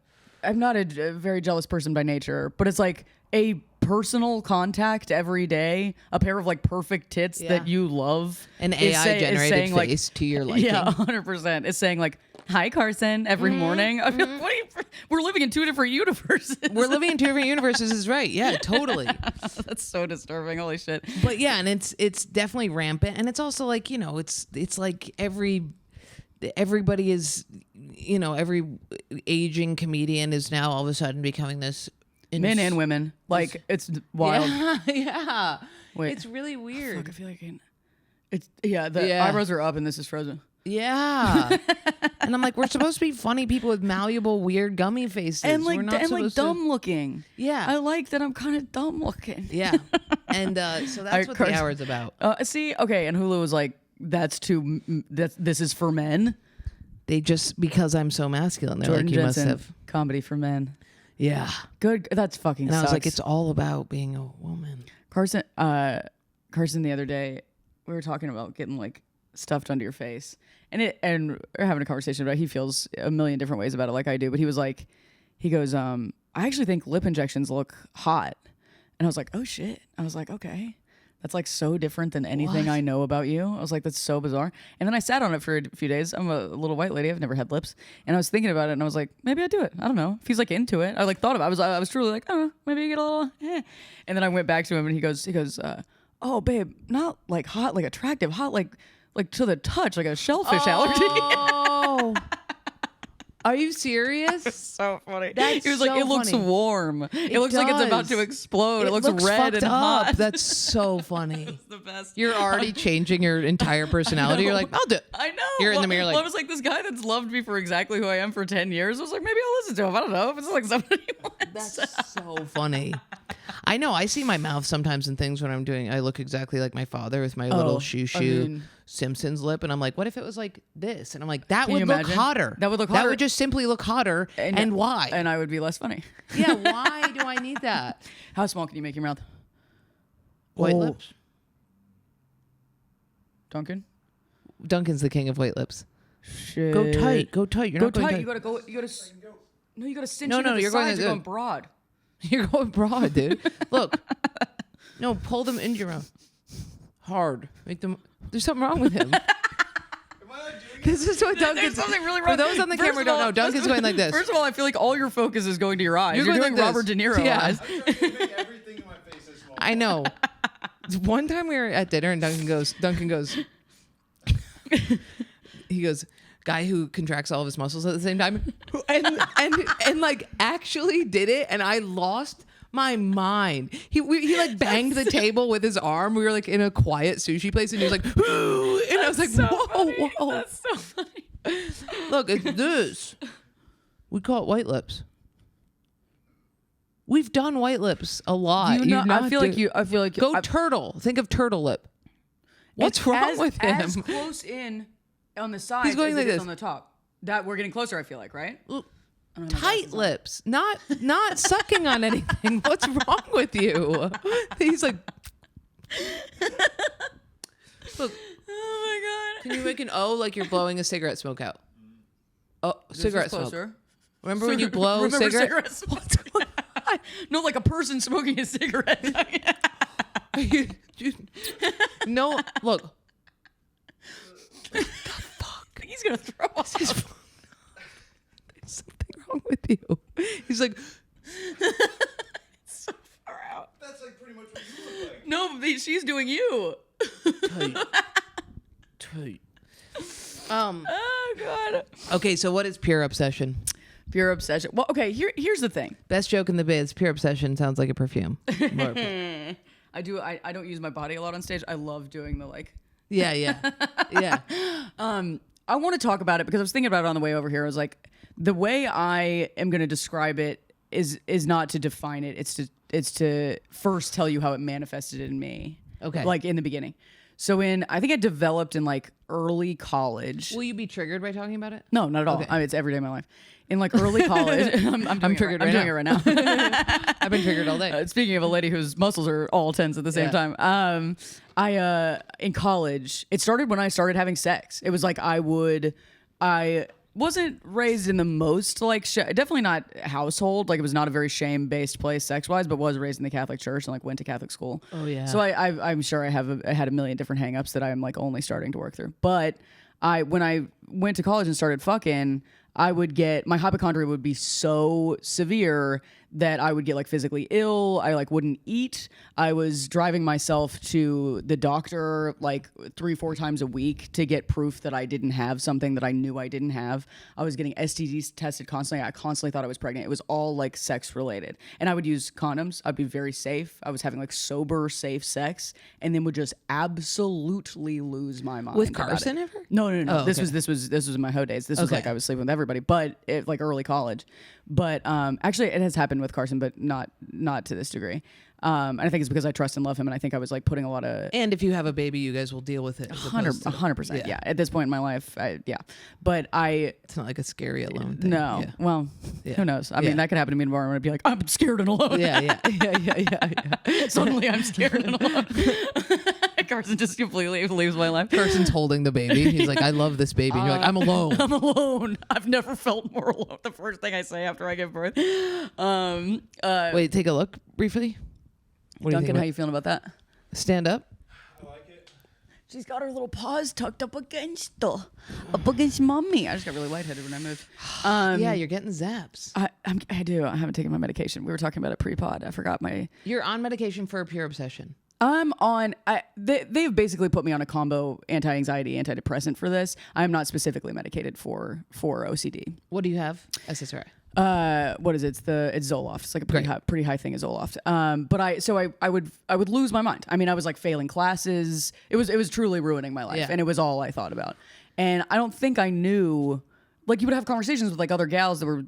very jealous person by nature, but it's like a personal contact every day, a pair of like perfect tits that you love, An AI generated face to your liking. Yeah, 100%. It's saying like, "Hi, Carson," every morning. I feel like, what are you, we're living in two different universes. We're living in two different universes is right. Yeah, totally. That's so disturbing. Holy shit. But yeah, and it's definitely rampant, and it's also like it's like everybody is every aging comedian is now all of a sudden becoming this. Men and women. Like, it's wild. Yeah. Wait. It's really weird. Fuck, I feel like the eyebrows are up and this is frozen. Yeah. And I'm like, we're supposed to be funny people with malleable, weird, gummy faces. And like, we're not and like supposed dumb looking. Yeah. I like that I'm kind of dumb looking. Yeah. And so that's what the hour's about. See, okay, and Hulu was like, this is for men. They just, because I'm so masculine, they're Jordan like, you Jensen, must have. comedy for men. Yeah. Good. That's fucking And I was sucks. like, it's all about being a woman. Carson, the other day, we were talking about getting like stuffed under your face, and we're having a conversation about. He feels a million different ways about it, like I do. But he goes, I actually think lip injections look hot, and I was like, oh shit. I was like, okay, That's like so different than anything What? I know about you. I was like, that's so bizarre. And then I sat on it for a few days. I'm a little white lady. I've never had lips. And I was thinking about it and I was like, maybe I do it. I don't know. If he's like into it. I like thought about it. I was truly like, oh, maybe you get a little, And then I went back to him and he goes, oh, babe, not like hot, like attractive, hot, like to the touch, like a shellfish allergy. Oh. Are you serious? So funny. That's he was like, so it looks funny. warm. It looks like it's about to does. explode. It looks red fucked and up. hot. That's so funny. It's the best. You're already changing your entire personality. You're like, I'll do it. I know. You're in the mirror like, I was like, this guy that's loved me for exactly who I am for 10 years. I was like, maybe I'll listen to him. I don't know if it's like somebody wants. that's so funny. I know. I see my mouth sometimes in things when I'm doing. I look exactly like my father with my little shoo Simpsons lip, and I'm like, what if it was like this? And I'm like, that would you look imagine? hotter. That would look That hotter. would just simply look hotter. And why? And I would be less funny. Yeah. Why do I need that? How small can you make your mouth? White Oh. lips. Duncan? Duncan's the king of white lips. Shit. Go tight. Go tight. You're Go not going tight. tight. You gotta go. You gotta. No, you gotta cinch. No, in no, at the you're going sides. to You're do- going broad. You're going broad, dude. Look. No, pull them into your mouth. Hard. Make them. There's something wrong with him. Am I not doing it? This is what Duncan's. There's something really wrong. For those on the First camera of don't all- know, Duncan's going like this. First of all, I feel like all your focus is going to your eyes. You're going doing like this. Robert De Niro Yeah. eyes. I'm trying to make everything in my face as small. I know. One time we were at dinner and Duncan goes, he goes, guy who contracts all of his muscles at the same time, and like actually did it, and I lost my mind. He like banged the table with his arm. We were like in a quiet sushi place, and he was like, "Ooh," and I was like, whoa. That's so funny. Look, it's this. We call it white lips. We've done white lips a lot. Do you You're not, I feel like do- you. I feel like Go I, turtle. Think of turtle lip. What's wrong with him? As close in on the sides going as like it is this. on the top. That we're getting closer. I feel like, right? Tight lips, not sucking on anything. What's wrong with you? He's like, look, Oh my god. can you make an O like you're blowing a cigarette smoke out? Oh, cigarette smoke. Closer. Remember when you blow Remember cigarette? smoke? No, like a person smoking a cigarette. No, look. He's gonna throw up. There's something wrong with you. He's like, So far out. That's like pretty much what you look like. No, but she's doing you. tight. Oh god. Okay, so what is pure obsession? Pure obsession. Well, okay. Here's the thing. Best joke in the biz. Pure obsession sounds like a perfume. I don't use my body a lot on stage. I love doing the like. Yeah. I want to talk about it because I was thinking about it on the way over here. I was like, the way I am going to describe it is not to define it. It's to first tell you how it manifested in me. Okay. Like in the beginning. So I think it developed in like early college. Will you be triggered by talking about it? No, not at all. Okay. I mean, it's every day of my life. In like early college, I'm triggered I'm right doing now. it right now. I've been triggered all day. Speaking of a lady whose muscles are all tense at the same Yeah. time, I in college, it started when I started having sex. It was like I wasn't raised in the most like definitely not household, like it was not a very shame based place sex wise, but was raised in the Catholic church and like went to Catholic school. Oh, yeah. So I'm sure I had a million different hangups that I'm like only starting to work through. But when I went to college and started fucking, my hypochondria would be so severe that I would get like physically ill. I like wouldn't eat. I was driving myself to the doctor like 3-4 times a week to get proof that I didn't have something that I knew I didn't have. I was getting STDs tested constantly. I constantly thought I was pregnant. It was all like sex related. And I would use condoms. I'd be very safe. I was having like sober, safe sex and then would just absolutely lose my mind. With about Carson it. ever? No. Oh, This okay. was in my hoe days. This was Okay. like I was sleeping with everybody, but like early college. But actually, it has happened with Carson, but not to this degree. And I think it's because I trust and love him, and I think I was like putting a lot of And if you have a baby, you guys will deal with it. as opposed to- 100%. Yeah. At this point in my life, But It's not like a scary alone thing. no. Yeah. Well, Yeah. who knows? I Yeah. mean, that could happen to me tomorrow, and I'd be like, I'm scared and alone. Yeah. Suddenly, I'm scared and alone. Carson just completely leaves my life. Person's holding the baby. He's like, I love this baby. And you're like, I'm alone. I'm alone. I've never felt more alone. The first thing I say after I give birth. Wait, take a look briefly. What do you Duncan, think how you feeling about that? Stand up. I like it. She's got her little paws tucked up against mommy. I just got really lightheaded when I moved. Yeah, you're getting zaps. I do. I haven't taken my medication. We were talking about it pre-pod. I forgot my. You're on medication for a pure obsession. I'm on. They've basically put me on a combo anti-anxiety, antidepressant for this. I'm not specifically medicated for OCD. What do you have? SSRI. What is it? It's Zoloft. It's like a pretty high thing is Zoloft. But I would lose my mind. I mean, I was like failing classes. It was truly ruining my life, and it was all I thought about. And I don't think I knew. Like, you would have conversations with like other gals that were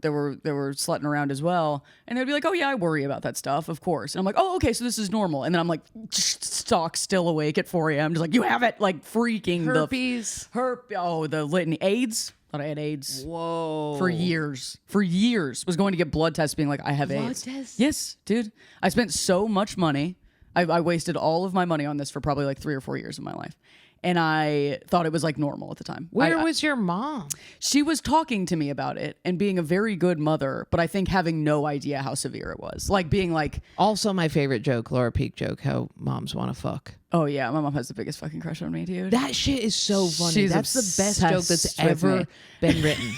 slutting around as well, and they'd be like, "Oh yeah, I worry about that stuff, of course." And I'm like, "Oh, okay, so this is normal." And then I'm like, still awake at 4 a.m. just like, "You have it!" Like freaking Herpes. The litany. AIDS. Thought I had AIDS. Whoa. For years. Was going to get blood tests being like, I have AIDS. Blood tests? Yes, dude. I spent so much money. I wasted all of my money on this for probably like 3 or 4 years of my life. And I thought it was like normal at the time. Where was your mom? She was talking to me about it and being a very good mother, but I think having no idea how severe it was. Like being like... Also my favorite joke, Laura Peak joke, how moms want to fuck. Oh yeah, my mom has the biggest fucking crush on me, dude. That shit is so funny. She's That's the best joke that's obsessed with ever me. been written.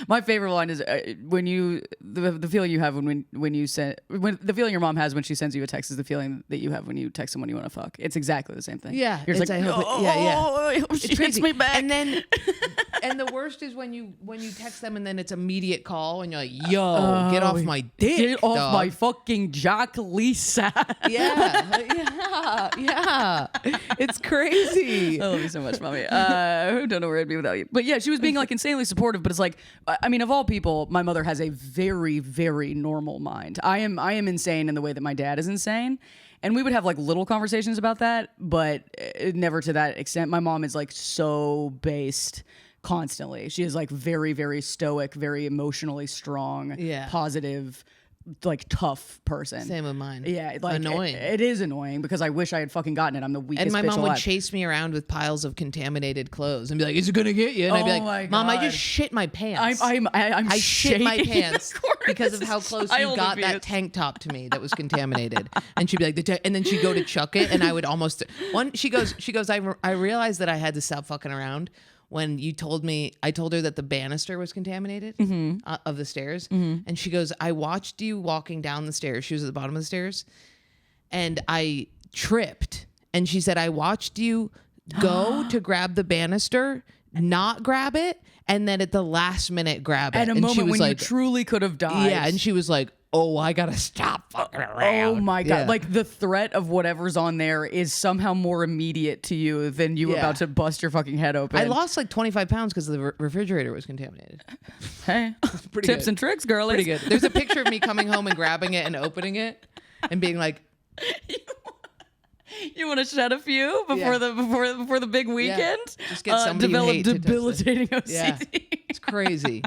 My favorite line is when you the feeling you have when the feeling your mom has when she sends you a text is the feeling that you have when you text someone you want to fuck. It's exactly the same thing. Yeah, you're just like, yeah. She hits me back. And then, and the worst is when you text them and then it's immediate call and you're like, "Yo, get off my dick, Get off dog." my fucking jock, Lisa. Yeah. It's crazy. I love you so much, mommy. Don't know where I'd be without you. But yeah, she was being like insanely supportive. But it's like, I mean, of all people, my mother has a very, very normal mind. I am insane in the way that my dad is insane. And we would have like little conversations about that, but never to that extent. My mom is like so based constantly. She is like very, very stoic, very emotionally strong, positive, like tough person. Same with mine. Yeah, like annoying. It is annoying because I wish I had fucking gotten it. I'm the weakest. And my bitch mom would alive. chase me around with piles of contaminated clothes and be like, "Is it gonna get you?" And I'd be Oh my like, "Mom, I God. just shit my pants. I shit my shaking, pants of course. because of how close you Child got that abuse. tank top to me that was contaminated." And she'd be like, and then she'd go to chuck it, and I would almost She goes, I realized that I had to stop fucking around when you told me. I told her that the banister was contaminated of the stairs, and she goes, "I watched you walking down the stairs." She was at the bottom of the stairs, and I tripped. And she said, "I watched you go to grab the banister, not grab it, and then at the last minute grab it." At a and she moment was when like, you truly could have died. yeah, and she was like, "Oh, I gotta stop fucking around." Oh my God. Yeah. Like the threat of whatever's on there is somehow more immediate to you than you Yeah. about to bust your fucking head open. I lost like 25 pounds because the refrigerator was contaminated. Hey, Pretty tips good. and tricks, girlies. Pretty good. There's a picture of me coming home and grabbing it and opening it and being like, You want to shed a few before the big weekend? Just get somebody you develop hate to touch debilitating OCD. yeah, it's crazy.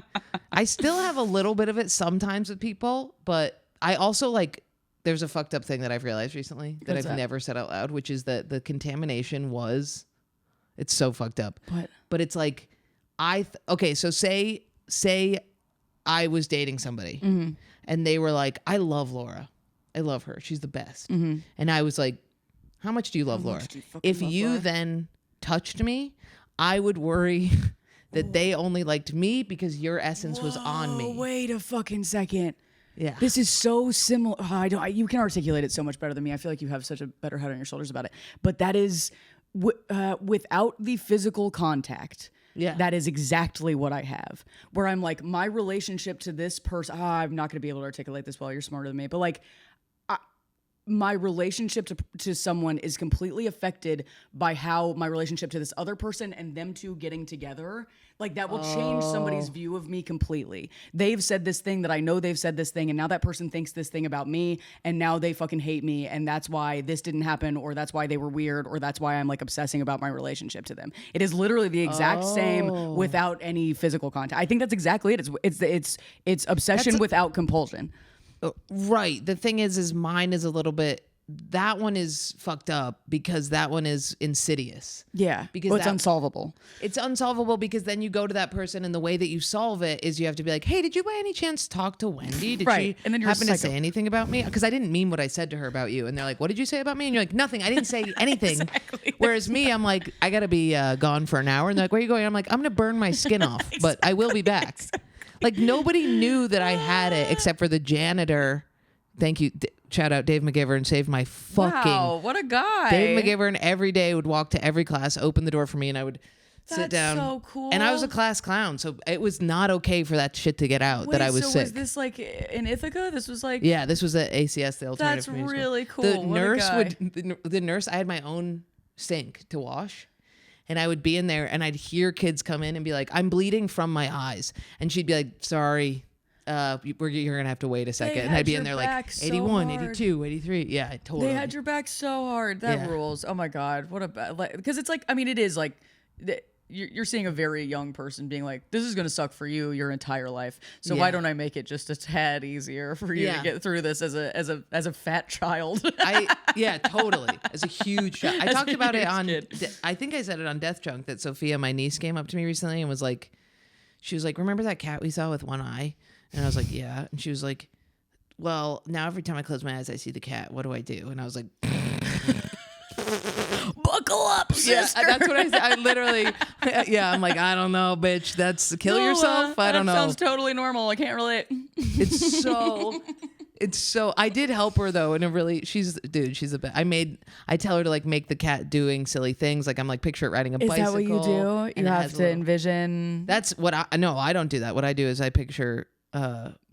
I still have a little bit of it sometimes with people, but I also like, there's a fucked up thing that I've realized recently that What's I've that? never said out loud, which is that the contamination it's so fucked up. What? But it's like, okay, so say I was dating somebody and they were like, "I love Laura. I love her. She's the best." And I was like, "How much do you love Laura?" do you fucking If love you Laura? then touched me, I would worry that they only liked me because your essence was on me. Wait a fucking second. Yeah. This is so similar. You can articulate it so much better than me. I feel like you have such a better head on your shoulders about it. But that is without the physical contact. Yeah. That is exactly what I have. Where I'm like, my relationship to this person. I'm not going to be able to articulate this well. You're smarter than me. But like, my relationship to someone is completely affected by how my relationship to this other person and them two getting together, like that will change somebody's view of me completely. They've said this thing that I know they've said this thing, and now that person thinks this thing about me, and now they fucking hate me, and that's why this didn't happen, or that's why they were weird, or that's why I'm like obsessing about my relationship to them. It is literally the exact same without any physical contact. I think that's exactly it. It's obsession without compulsion. Right. The thing is mine is a little bit that one is fucked up because that one is insidious. Yeah. Because Well, it's that- unsolvable. It's unsolvable because then you go to that person and the way that you solve it is you have to be like, hey, did you by any chance talk to Wendy? Did Right. she And then you're happen to psycho. say anything about me? Because I didn't mean what I said to her about you. And they're like, what did you say about me? And you're like, nothing. I didn't say anything. Exactly. Whereas me, I'm like, I got to be gone for an hour. And they're like, where are you going? I'm like, I'm going to burn my skin off, but I will be back. Like nobody knew that I had it except for the janitor. Thank you. Shout out Dave McGivern, saved my fucking. Wow, what a guy. Dave McGivern every day would walk to every class, open the door for me, and I would sit That's down. so cool. And I was a class clown, so it was not okay for that shit to get out Wait, that I was so sick. was this like in Ithaca? This was like Yeah, this was at ACS, the alternative. That's community school. really cool. The What a nurse guy. would. The nurse. I had my own sink to wash. And I would be in there and I'd hear kids come in and be like, I'm bleeding from my eyes. And she'd be like, sorry, you're going to have to wait a second. And had I'd be your in there like back so 81, hard. 82, 83. Yeah, totally. They had your back so hard. That Yeah. rules. Oh my god, what a bad. Because it's like, I mean, it is like. You're seeing a very young person being like, this is going to suck for you your entire life. So why Yeah. don't I make it just a tad easier for you Yeah. to get through this as a fat child? Yeah, totally. It's a huge shock. I As talked a about it huge on, kid. I think I said it on Death Chunk that Sophia, my niece, came up to me recently and was like, she was like, remember that cat we saw with one eye? And I was like, yeah. And she was like, well, now every time I close my eyes, I see the cat. What do I do? And I was like, Buckle up, yeah, sister. that's what I said. I literally, yeah, I'm like, I don't know, bitch. That's kill No, yourself. I don't that know. Sounds totally normal. I can't relate. It's so I did help her though, and it really she's a bit. I tell her to like make the cat doing silly things. Like I'm like picture it riding a Is bicycle. that what you do? and You it have has a to little- envision. That's what I don't do that. What I do is I picture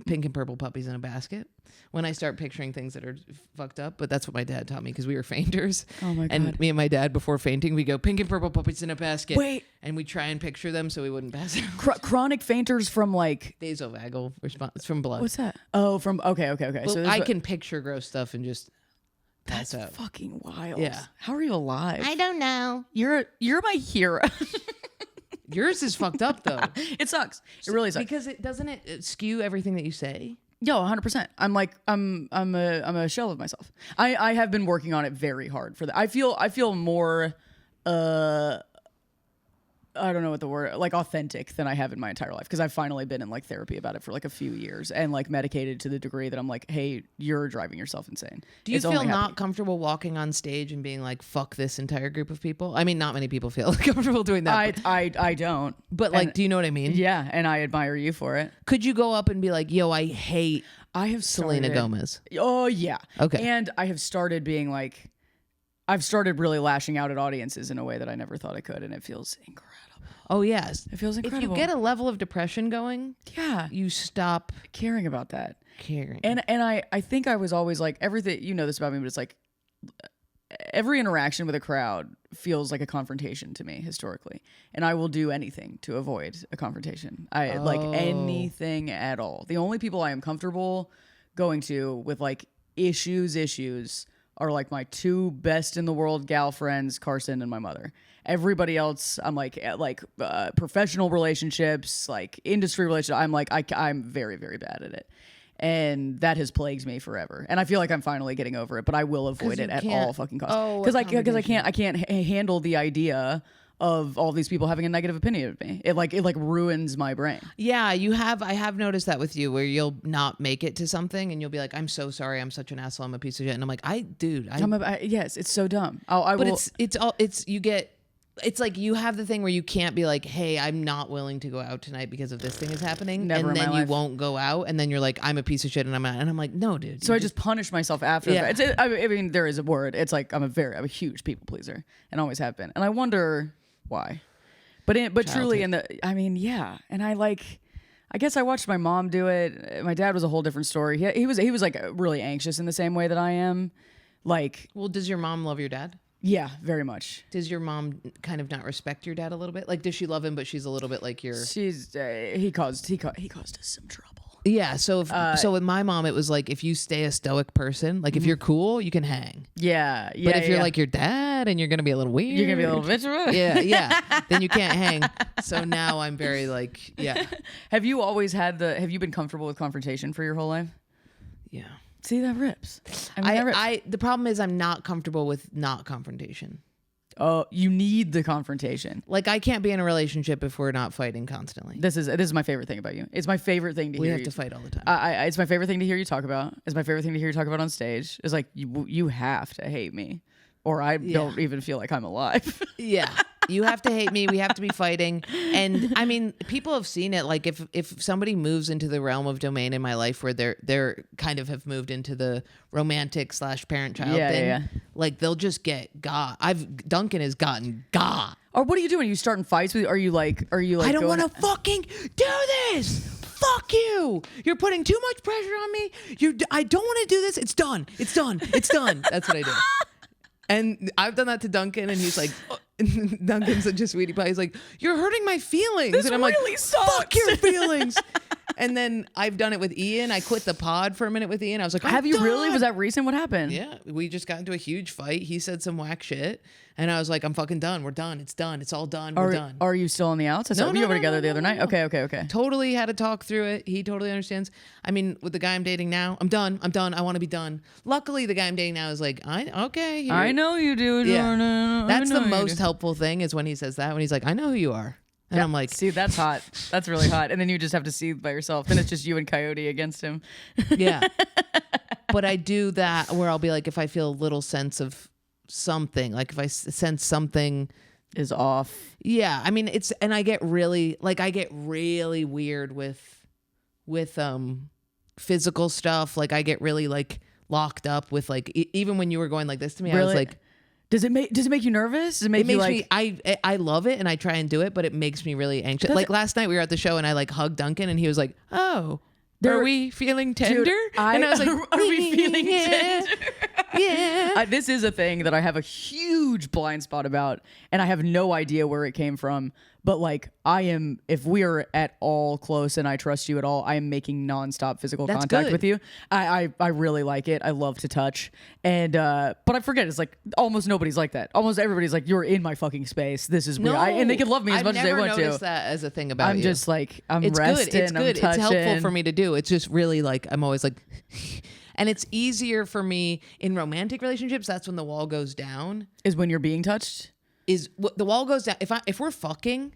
pink and purple puppies in a basket when I start picturing things that are fucked up. But that's what my dad taught me because we were fainters. Oh my And God. me and my dad before fainting, we go pink and purple puppies in a basket. Wait. And we try and picture them so we wouldn't pass out. Chronic fainters from like. Vasovagal response from blood. What's that? Oh, from okay. Well, So this I is what- can picture gross stuff and just pass That's out. fucking wild. Yeah. How are you alive? don't know. You're my hero. Yours is fucked up though. It sucks. It really sucks. Because it doesn't it skew everything that you say. Yo, 100%. I'm like I'm a shell of myself. I have been working on it very hard for that. I feel more I don't know what the word, like authentic than I have in my entire life because I've finally been in like therapy about it for like a few years and like medicated to the degree that I'm like, hey, you're driving yourself insane. Do you It's feel only not happening. comfortable walking on stage and being like, fuck this entire group of people? I mean, not many people feel comfortable doing that. I don't. but like, and- do you know what I mean? Yeah, and I admire you for it. Could you go up and be like, yo, I hate I have Selena started- Gomez? Oh yeah. Okay. And I have started being like, I've started really lashing out at audiences in a way that I never thought I could, and it feels incredible. Oh, yes. It feels If incredible. you get a level of depression going, yeah, you stop caring about that. caring. And I think I was always like everything. You know this about me, but it's like every interaction with a crowd feels like a confrontation to me historically, and I will do anything to avoid a confrontation. I like anything at all. The only people I am comfortable going to with like issues are like my two best in the world gal friends, Carson and my mother. Everybody else, I'm like professional relationships, like industry relationships. I'm like I'm very, very bad at it, and that has plagued me forever. And I feel like I'm finally getting over it, but I will avoid you it at can't- all fucking costs. Oh, Because I accommodation. can't handle the idea of all these people having a negative opinion of me. It ruins my brain. Yeah, I have noticed that with you where you'll not make it to something and you'll be like, I'm so sorry, I'm such an asshole, I'm a piece of shit. And I'm like, Yes, it's so dumb. it's like you have the thing where you can't be like, hey, I'm not willing to go out tonight because of this thing is happening. Never and in then my you life. won't go out and then you're like, I'm a piece of shit and I'm not. And I'm like, no, dude. So you I just punish myself after. Yeah. That. I mean, there is a word. It's like I'm a huge people pleaser and always have been. And I wonder why. But truly, yeah. And I guess I watched my mom do it. My dad was a whole different story. He was like really anxious in the same way that I am. Like, Well, does your mom love your dad? yeah, very much. Does your mom kind of not respect your dad a little bit? Like, does she love him, but she's a little bit like your... She's he caused us some trouble. Yeah, so so with my mom, it was like, if you stay a stoic person, like if you're cool, you can hang. Yeah, yeah. But if you're yeah. like your dad and you're going to be a little weird... you're gonna be a little bitch about it. yeah, then you can't hang. So now I'm very like, yeah. Have you always have you been comfortable with confrontation for your whole life? Yeah. See, that rips. I mean, that rips. The problem is I'm not comfortable with not confrontation. Oh, you need the confrontation. Like, I can't be in a relationship if we're not fighting constantly. This is my favorite thing about you. It's my favorite thing to hear. We have you. to fight all the time. It's my favorite thing to hear you talk about. It's my favorite thing to hear you talk about on stage. It's like you have to hate me, or I don't even feel like I'm alive. Yeah. You have to hate me. We have to be fighting. And I mean, people have seen it. Like if somebody moves into the realm of domain in my life where they're kind of have moved into the romantic / parent-child thing, like they'll just get got. Duncan has gotten got. Or what are you doing? Are you starting fights with? Are you like? I don't want to fucking do this. Fuck you. You're putting too much pressure on me. I don't want to do this. It's done. It's done. It's done. That's what I do. And I've done that to Duncan, and he's like, Duncan's such a sweetie pie. He's like, you're hurting my feelings. This and I'm really like, sucks. fuck your feelings. And then I've done it with Ian. I quit the pod for a minute with Ian. I was like, have you really? Was that recent? What happened? Yeah. We just got into a huge fight. He said some whack shit. And I was like, I'm fucking done. We're done. It's done. It's all done. We're done. Are you still on the outs? No, we were together the other no. night. Okay. Totally had to talk through it. He totally understands. I mean, with the guy I'm dating now, I'm done. I want to be done. Luckily, the guy I'm dating now is like, okay. I know you do. Yeah. That's the most helpful thing is when he says that, when he's like, I know who you are. And I'm like, see, that's hot. That's really hot. And then you just have to see by yourself. Then it's just you and Coyote against him. yeah. But I do that where I'll be like, if I feel a little sense of something, like if I sense something is off. Yeah. I mean, I get really weird with physical stuff. Like I get really like locked up with like, even when you were going like this to me, really? I was like, Does it make you nervous? Does it make you like... I love it and I try and do it, but it makes me really anxious. Like last night we were at the show and I like hugged Duncan and he was like, "Oh, are we feeling tender?" Dude, and I was like, "Are we feeling tender?" Yeah. This is a thing that I have a huge blind spot about, and I have no idea where it came from. But like, if we are at all close and I trust you at all, I am making nonstop physical contact with you. I really like it. I love to touch, and but I forget. It's like almost nobody's like that. Almost everybody's like, "You're in my fucking space. This is weird," and they can love me as much as they want to. I've never noticed that as a thing about you. I'm just like, it's resting. Good. It's good. I'm touching. It's helpful for me to do. It's just really like I'm always like. And it's easier for me in romantic relationships. That's when the wall goes down. Is when you're being touched? Is the wall goes down. If we're fucking,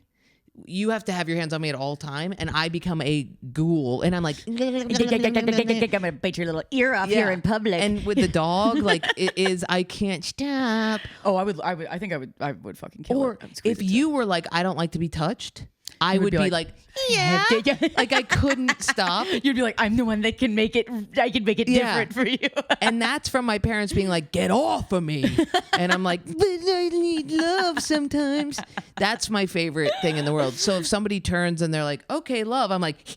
you have to have your hands on me at all time. And I become a ghoul. And I'm like, I'm going to bite your little ear off here in public. And with the dog, like it is, I can't stop. Oh, I think I would fucking kill or it. Or if you were like, I don't like to be touched. I would be like, yeah. Like I couldn't stop. You'd be like, I'm the one that can make it. I can make it different for you. And that's from my parents being like, get off of me. And I'm like, but I need love sometimes. That's my favorite thing in the world. So if somebody turns and they're like, okay, love, I'm like,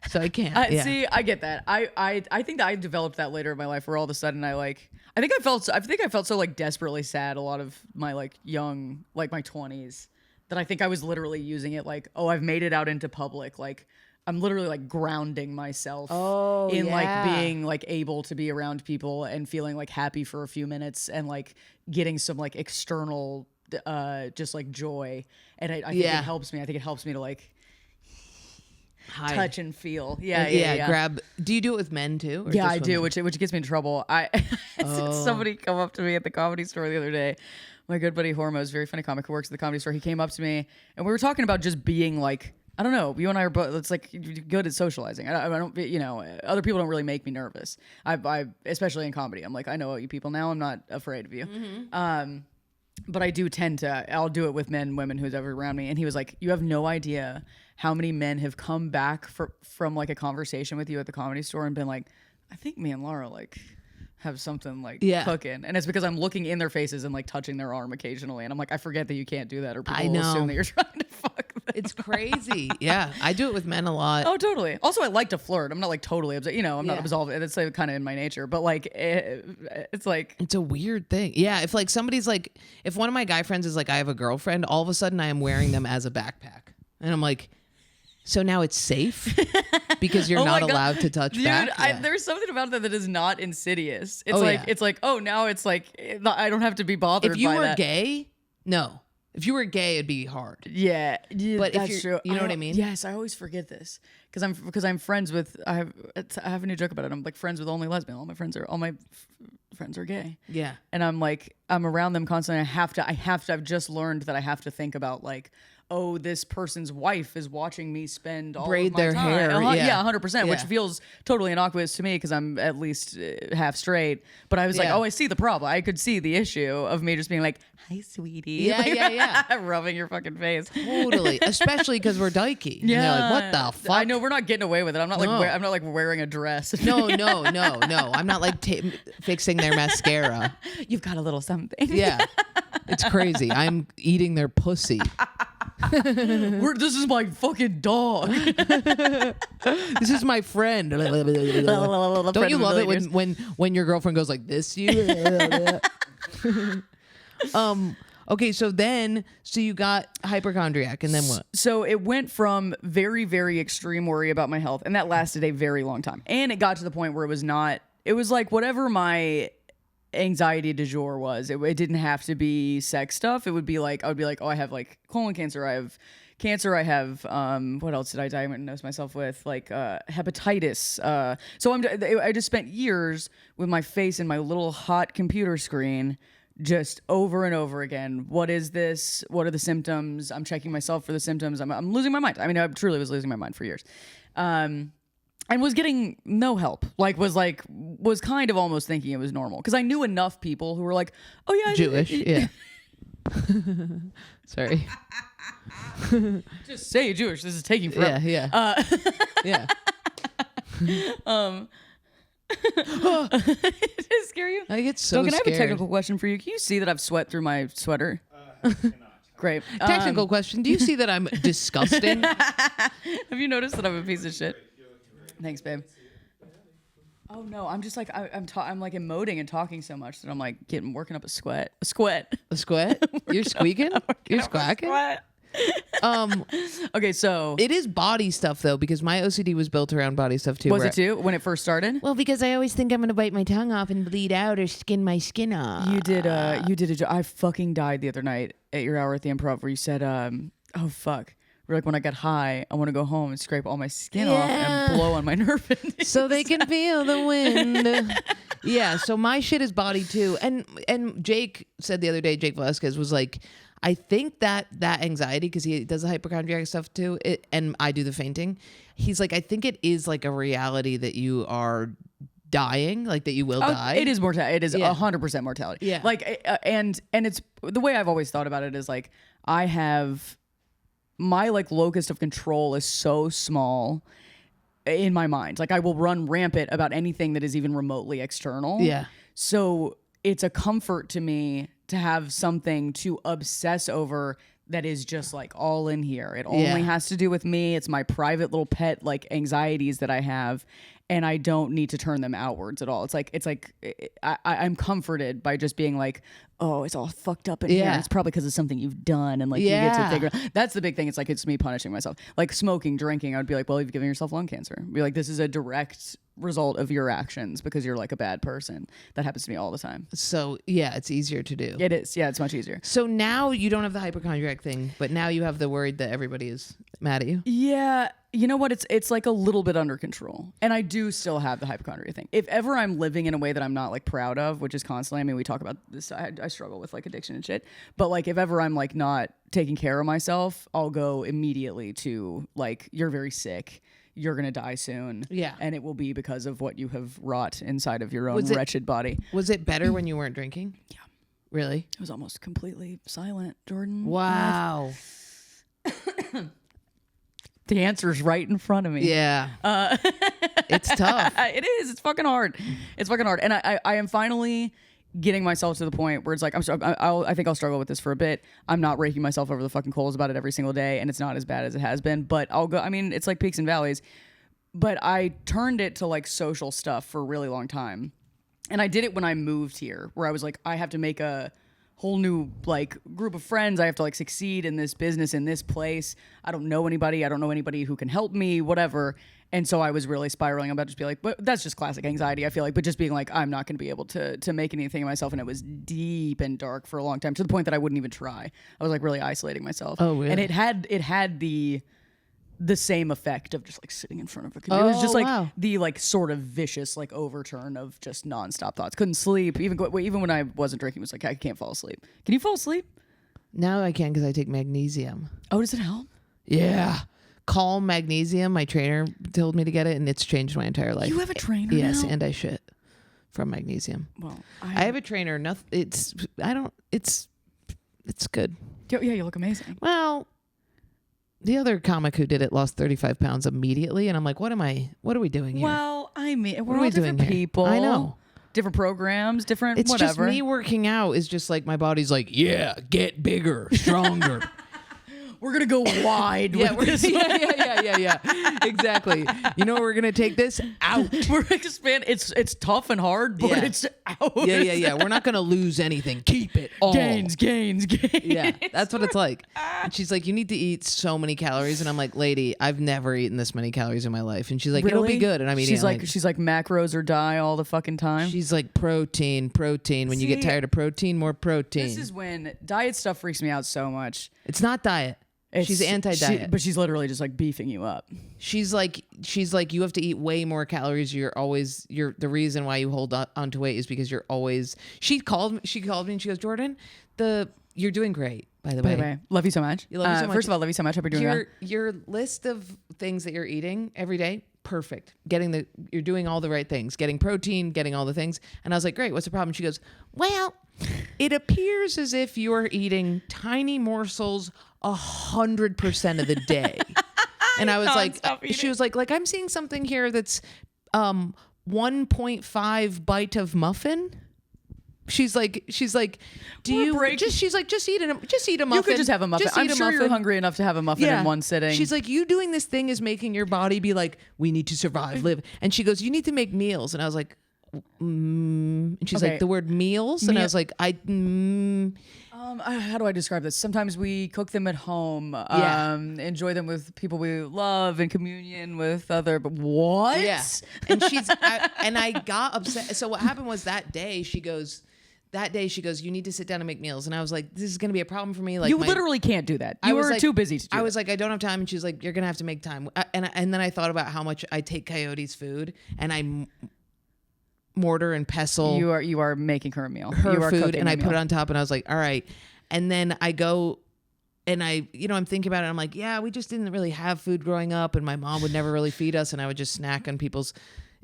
so I can't. See, I get that. I think that I developed that later in my life where all of a sudden I think I felt so like desperately sad a lot of my like young, like my 20s. That I think I was literally using it like, oh, I've made it out into public. Like I'm literally like grounding myself in like being like able to be around people and feeling like happy for a few minutes and like getting some like external just like joy. And I think it helps me. I think it helps me to like touch and feel. Yeah. Grab. Do you do it with men too? Yeah, I do, which gets me in trouble. Somebody come up to me at the Comedy Store the other day. My good buddy Hormo's very funny comic who works at the Comedy Store. He came up to me and we were talking about just being like, I don't know. You and I are both. It's like good at socializing. I don't. Other people don't really make me nervous. I especially in comedy. I'm like, I know you people now. I'm not afraid of you. Mm-hmm. But I do tend to. I'll do it with men, women, who's ever around me. And he was like, you have no idea how many men have come back from like a conversation with you at the Comedy Store and been like, I think me and Laura like have something like cooking, and it's because I'm looking in their faces and like touching their arm occasionally, and I'm like, I forget that you can't do that, or people will assume that you're trying to fuck them. It's crazy. Yeah, I do it with men a lot. Oh, totally. Also, I like to flirt. I'm not like totally upset. I'm not absolved. It's like, kind of in my nature, but like it's like it's a weird thing. Yeah, if like somebody's like, if one of my guy friends is like, I have a girlfriend, all of a sudden I am wearing them as a backpack, and I'm like. So now it's safe because you're not allowed to touch back. Dude, there's something about that is not insidious. It's it's like, oh, now it's like I don't have to be bothered. If you by were that. gay, no. If you were gay, it'd be hard. Yeah, But if that's you're- true. you know what I mean? Yes, I always forget this because I'm friends with I have a new joke about it. I'm like friends with only lesbian. All my friends are gay. Yeah. And I'm like, I'm around them constantly. I've just learned that I have to think about like, oh, this person's wife is watching me spend all Braid of my their time. hair, yeah. 100%, which Yeah. feels totally innocuous to me because I'm at least half straight. But I was like, Yeah. oh, I see the problem. I could see the issue of me just being like, hi, sweetie. Yeah, Like, yeah. rubbing your fucking face. Totally. Especially because we're dykey. And they're like, what the fuck? I know we're not getting away with it. I'm not like No. I'm not like wearing a dress. No. I'm not like fixing their mascara. You've got a little something. Yeah. It's crazy. I'm eating their pussy. This is my fucking dog. This is my friend. Don't you love it when your girlfriend goes like this? Okay, so you got hypochondriac, and then what? So it went from very, very extreme worry about my health, and that lasted a very long time. And it got to the point where it was like whatever my anxiety du jour was. It didn't have to be sex stuff. It would be like, I would be like, oh, I have like colon cancer. I have cancer. I have, what else did I diagnose myself with? Like hepatitis. So I just spent years with my face in my little hot computer screen, just over and over again. What is this? What are the symptoms? I'm checking myself for the symptoms. I'm losing my mind. I mean, I truly was losing my mind for years. And was getting no help. Was kind of almost thinking it was normal. Because I knew enough people who were like, oh yeah. Jewish, yeah. Sorry. Just say Jewish. This is taking forever. Yeah. Yeah. Did it scare you? I get so Duncan, I have a scared. technical question for you. Can you see that I've sweat through my sweater? Great. Technical question. Do you see that I'm disgusting? Have you noticed that I'm a piece of shit? Thanks, babe. Oh no, I'm just like I'm like emoting and talking so much that I'm like working up a sweat. A squat? You're squeaking? You're squawking? Okay, so It is body stuff though, because my OCD was built around body stuff too. was it too when it first started? Well, because I always think I'm gonna bite my tongue off and bleed out or skin my skin off. You did I fucking died the other night at your hour at the Improv where you said, oh fuck. We're like, when I get high, I want to go home and scrape all my skin off and blow on my nerve endings. So they can feel the wind. Yeah, so my shit is body too. And Jake said the other day, Jake Velasquez was like, I think that anxiety, because he does the hypochondriac stuff too, and I do the fainting. He's like, I think it is like a reality that you are dying, like that you will die. It is mortality. It is 100% mortality. Yeah. Like, and it's the way I've always thought about it is like, I have my like locus of control is so small in my mind. Like I will run rampant about anything that is even remotely external. Yeah. So it's a comfort to me to have something to obsess over that is just like all in here. It only has to do with me. It's my private little pet like anxieties that I have, and I don't need to turn them outwards at all. It's like I'm comforted by just being like, oh, it's all fucked up in here. It's probably because of something you've done, and like you get to figure. That's the big thing. It's like it's me punishing myself. Like smoking, drinking. I would be like, well, you've given yourself lung cancer. Be like, this is a direct result of your actions because you're like a bad person. That happens to me all the time. So yeah, it's easier to do. It is. Yeah, it's much easier. So now you don't have the hypochondriac thing, but now you have the worried that everybody is mad at you. Yeah, you know what? It's like a little bit under control, and I do still have the hypochondria thing. If ever I'm living in a way that I'm not like proud of, which is constantly. I mean, we talk about this. I struggle with like addiction and shit. But like, if ever I'm like not taking care of myself, I'll go immediately to like, you're very sick. You're gonna die soon. Yeah, and it will be because of what you have wrought inside of your own wretched body. Was it better when you weren't drinking? Yeah, really. It was almost completely silent, Jordan. Wow. The answer's right in front of me. Yeah. It's tough. It is. It's fucking hard. It's fucking hard. And I am finally getting myself to the point where it's like, I think I'll struggle with this for a bit. I'm not raking myself over the fucking coals about it every single day, and it's not as bad as it has been, but I'll go, I mean, it's like peaks and valleys, but I turned it to like social stuff for a really long time. And I did it when I moved here, where I was like, I have to make a whole new like group of friends. I have to like succeed in this business in this place. I don't know anybody. I don't know anybody who can help me, whatever. And so I was really spiraling about just be like, but that's just classic anxiety, I feel like. But just being like, I'm not going to be able to make anything of myself. And it was deep and dark for a long time, to the point that I wouldn't even try. I was like really isolating myself. Oh, really? And it had the same effect of just like sitting in front of a computer. It was just like wow. the like sort of vicious like overturn of just nonstop thoughts. Couldn't sleep. Even when I wasn't drinking, it was like, I can't fall asleep. Can you fall asleep? Now I can because I take magnesium. Oh, does it help? Yeah. Calm magnesium. My trainer told me to get it, and it's changed my entire life. You have a trainer Yes, now? and I shit from magnesium. Well, I have a trainer. Nothing. It's good. Yeah, you look amazing. Well, the other comic who did it lost 35 pounds immediately, and I'm like, what are we doing here? Well, I mean, we're are all we different doing here? people. I know. Different programs, different It's whatever. just me working out is just like my body's like, yeah, get bigger, stronger. We're gonna go wide Yeah, with this. yeah. Exactly. You know where we're gonna take this? Out. We're expand. It's tough and hard, but Yeah. it's out. Yeah. We're not gonna lose anything. Keep it all. Gains. Yeah, that's what it's like. And she's like, you need to eat so many calories, and I'm like, lady, I've never eaten this many calories in my life. And she's like, it'll be good. And I'm eating. She's like macros or die all the fucking time. She's like protein. When you get See, tired of protein, more protein. This is when diet stuff freaks me out so much. It's not diet. She's anti-diet. but she's literally just like beefing you up. She's like, you have to eat way more calories. The reason why you hold on to weight is because you're always. She called me and she goes, Jordan, you're doing great. By the way, love you so much. You love me so much. First of all, love you so much. Hope you're doing well. Your list of things that you're eating every day, perfect. You're doing all the right things. Getting protein, getting all the things. And I was like, great. What's the problem? She goes, well, it appears as if you're eating tiny morsels 100% of the day. And I was like, she was like I'm seeing something here that's 1.5 bite of muffin. She's like, do you just eat a muffin? You could just have a muffin. I'm sure you're hungry enough to have a muffin in one sitting. She's like, you doing this thing is making your body be like, we need to survive, live. And she goes, you need to make meals. And I was like, and she's like, the word meals. And I was like, how do I describe this? Sometimes we cook them at home. Enjoy them with people we love in communion with other. But what? Yeah. And I got upset. So what happened was that day she goes, you need to sit down and make meals. And I was like, this is going to be a problem for me. Like, you literally can't do that. You were too busy to do I was like, I don't have time. And she's like, you're going to have to make time. And then I thought about how much I take Coyote's food and I mortar and pestle. You are making her a meal. Her food. And I put it on top and I was like, all right. And then I go and I'm thinking about it. I'm like, yeah, we just didn't really have food growing up. And my mom would never really feed us. And I would just snack on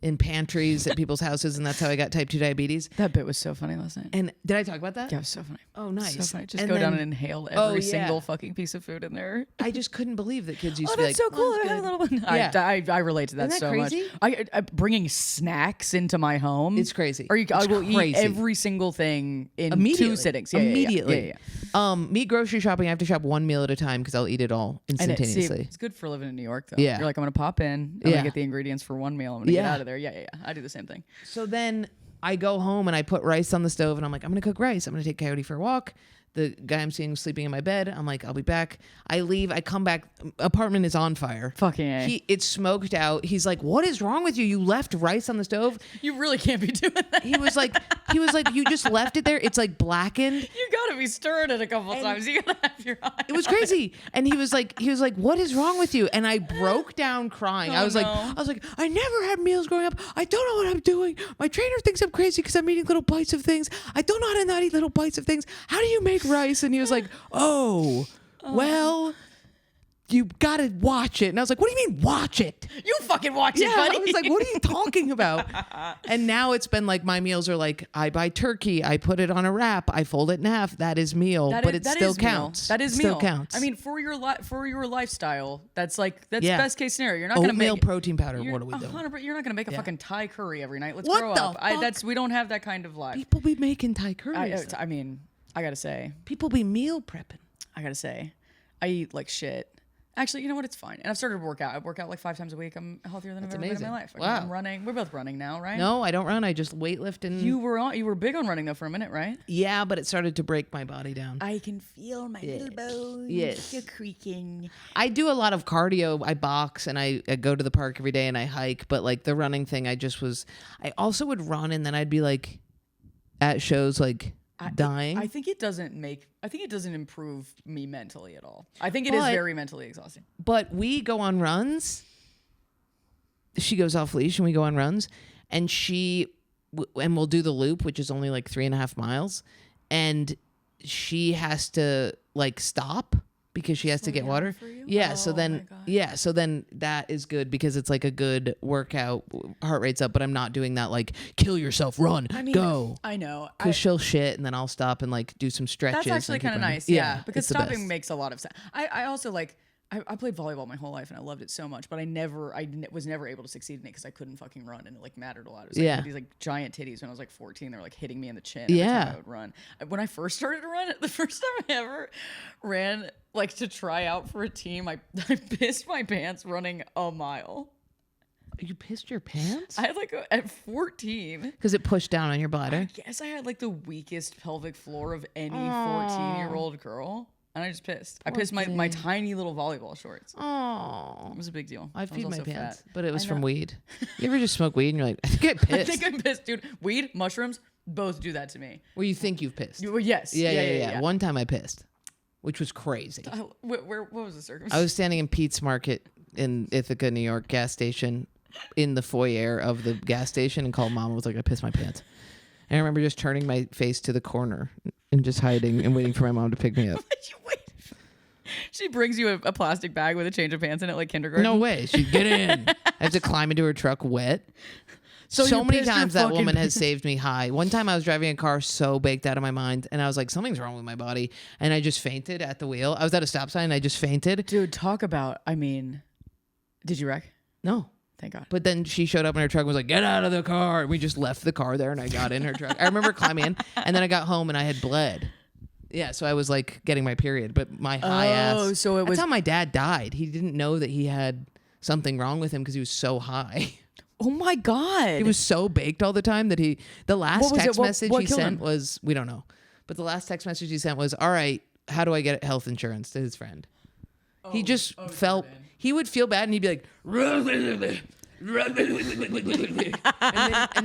in pantries at people's houses, and that's how I got type 2 diabetes. That bit was so funny last night. And did I talk about that? Yeah, it was so funny. Oh, nice. So funny. Just go down and inhale every single fucking piece of food in there. I just couldn't believe that kids used to be like, so cool. Oh, I have a little one. Yeah. I relate to that, Isn't that so crazy? much. I bringing snacks into my home. It's crazy. I will crazy. eat every single thing in Immediately. 2 sittings. Immediately. Yeah. Me grocery shopping, I have to shop one meal at a time because I'll eat it all instantaneously. It's good for living in New York, though. Yeah. You're like, I'm going to pop in. I'm going to get the ingredients for one meal. I'm going to get out of there. Yeah. I do the same thing. So then I go home and I put rice on the stove and I'm like, I'm going to cook rice. I'm going to take Coyote for a walk. The guy I'm seeing sleeping in my bed. I'm like, I'll be back. I leave. I come back. Apartment is on fire. Fucking A. It's smoked out. He's like, what is wrong with you? You left rice on the stove. You really can't be doing that. He was like, you just left it there. It's like blackened. You got to be stirring it a couple times. You got to have your eye. It was crazy. And he was like, what is wrong with you? And I broke down crying. I was like, I never had meals growing up. I don't know what I'm doing. My trainer thinks I'm crazy because I'm eating little bites of things. I don't know how to not eat little bites of things. How do you make rice? And he was like, well, you gotta watch it. And I was like, what do you mean watch it? You fucking watch it, buddy. I was like, what are you talking about? And now it's been like, my meals are like, I buy turkey, I put it on a wrap, I fold it in half. That is meal, but it still counts. That is meal. Still Counts. I mean, for your lifestyle, that's best case scenario. You're not gonna make oatmeal protein powder. What are we doing? You're not gonna make a fucking Thai curry every night. Let's What grow the up. fuck? We don't have that kind of life. People be making Thai curries. I mean, I gotta say, people be meal prepping. I gotta say, I eat like shit Actually, you know what? It's fine. And I've started to work out. I work out like 5 times a week. I'm healthier than I've ever been in my life. Wow. I'm running. We're both running now, right? No, I don't run. I just weightlift and. You were big on running though for a minute, right? Yeah, but it started to break my body down. I can feel my little bones. Yes. You're creaking. I do a lot of cardio. I box and I go to the park every day and I hike. But like the running thing, I also would run and then I'd be like at shows like dying. I think it doesn't improve me mentally at all. I think it is very mentally exhausting. But we go on runs. She goes off leash and we go on runs, and we'll do the loop, which is only like 3.5 miles, and she has to like stop because she has to get water. Yeah. So then that is good because it's like a good workout. Heart rate's up, but I'm not doing that like kill yourself, run, go. I know. Because she'll shit and then I'll stop and like do some stretches. That's actually kind of nice. Yeah. Because it's stopping makes a lot of sense. I also like, I played volleyball my whole life and I loved it so much, but I was never able to succeed in it because I couldn't fucking run and it like mattered a lot. It was like, I had these like giant titties when I was like 14. They were like hitting me in the chin every time I would run. When I first started to run, the first time I ever ran like to try out for a team, I pissed my pants running a mile. You pissed your pants? I had like at 14. Because it pushed down on your bladder? I guess I had like the weakest pelvic floor of any 14-year-old girl. And I just pissed. I pissed my tiny little volleyball shorts. Oh. It was a big deal. I'd feed my pants, fat. but it was from weed. You ever just smoke weed and you're like, I think I pissed? I think I'm pissed, dude. Weed, mushrooms, both do that to me. Well, you think you've pissed. Well, yes. Yeah. One time I pissed, which was crazy. What was the circumstance? I was standing in Pete's Market in Ithaca, New York, gas station, in the foyer of the gas station, and called mom and was like, I pissed my pants. And I remember just turning my face to the corner and just hiding and waiting for my mom to pick me up. She brings you a plastic bag with a change of pants in it, like kindergarten. No way. She'd get in. I have to climb into her truck wet. So many times that woman has saved me high. One time I was driving a car so baked out of my mind, and I was like, something's wrong with my body. And I just fainted at the wheel. I was at a stop sign, and I just fainted. Dude, talk about, did you wreck? No. Thank God. But then she showed up in her truck and was like, get out of the car. And we just left the car there, and I got in her truck. I remember climbing in, and then I got home, and I had bled. Yeah, so I was like getting my period, but my high ass. Oh, so that's how my dad died. He didn't know that he had something wrong with him because he was so high. Oh my God. He was so baked all the time that the last text message he sent was, we don't know. But the last text message he sent was, all right, how do I get health insurance, to his friend? He just felt, he would feel bad and he'd be like, and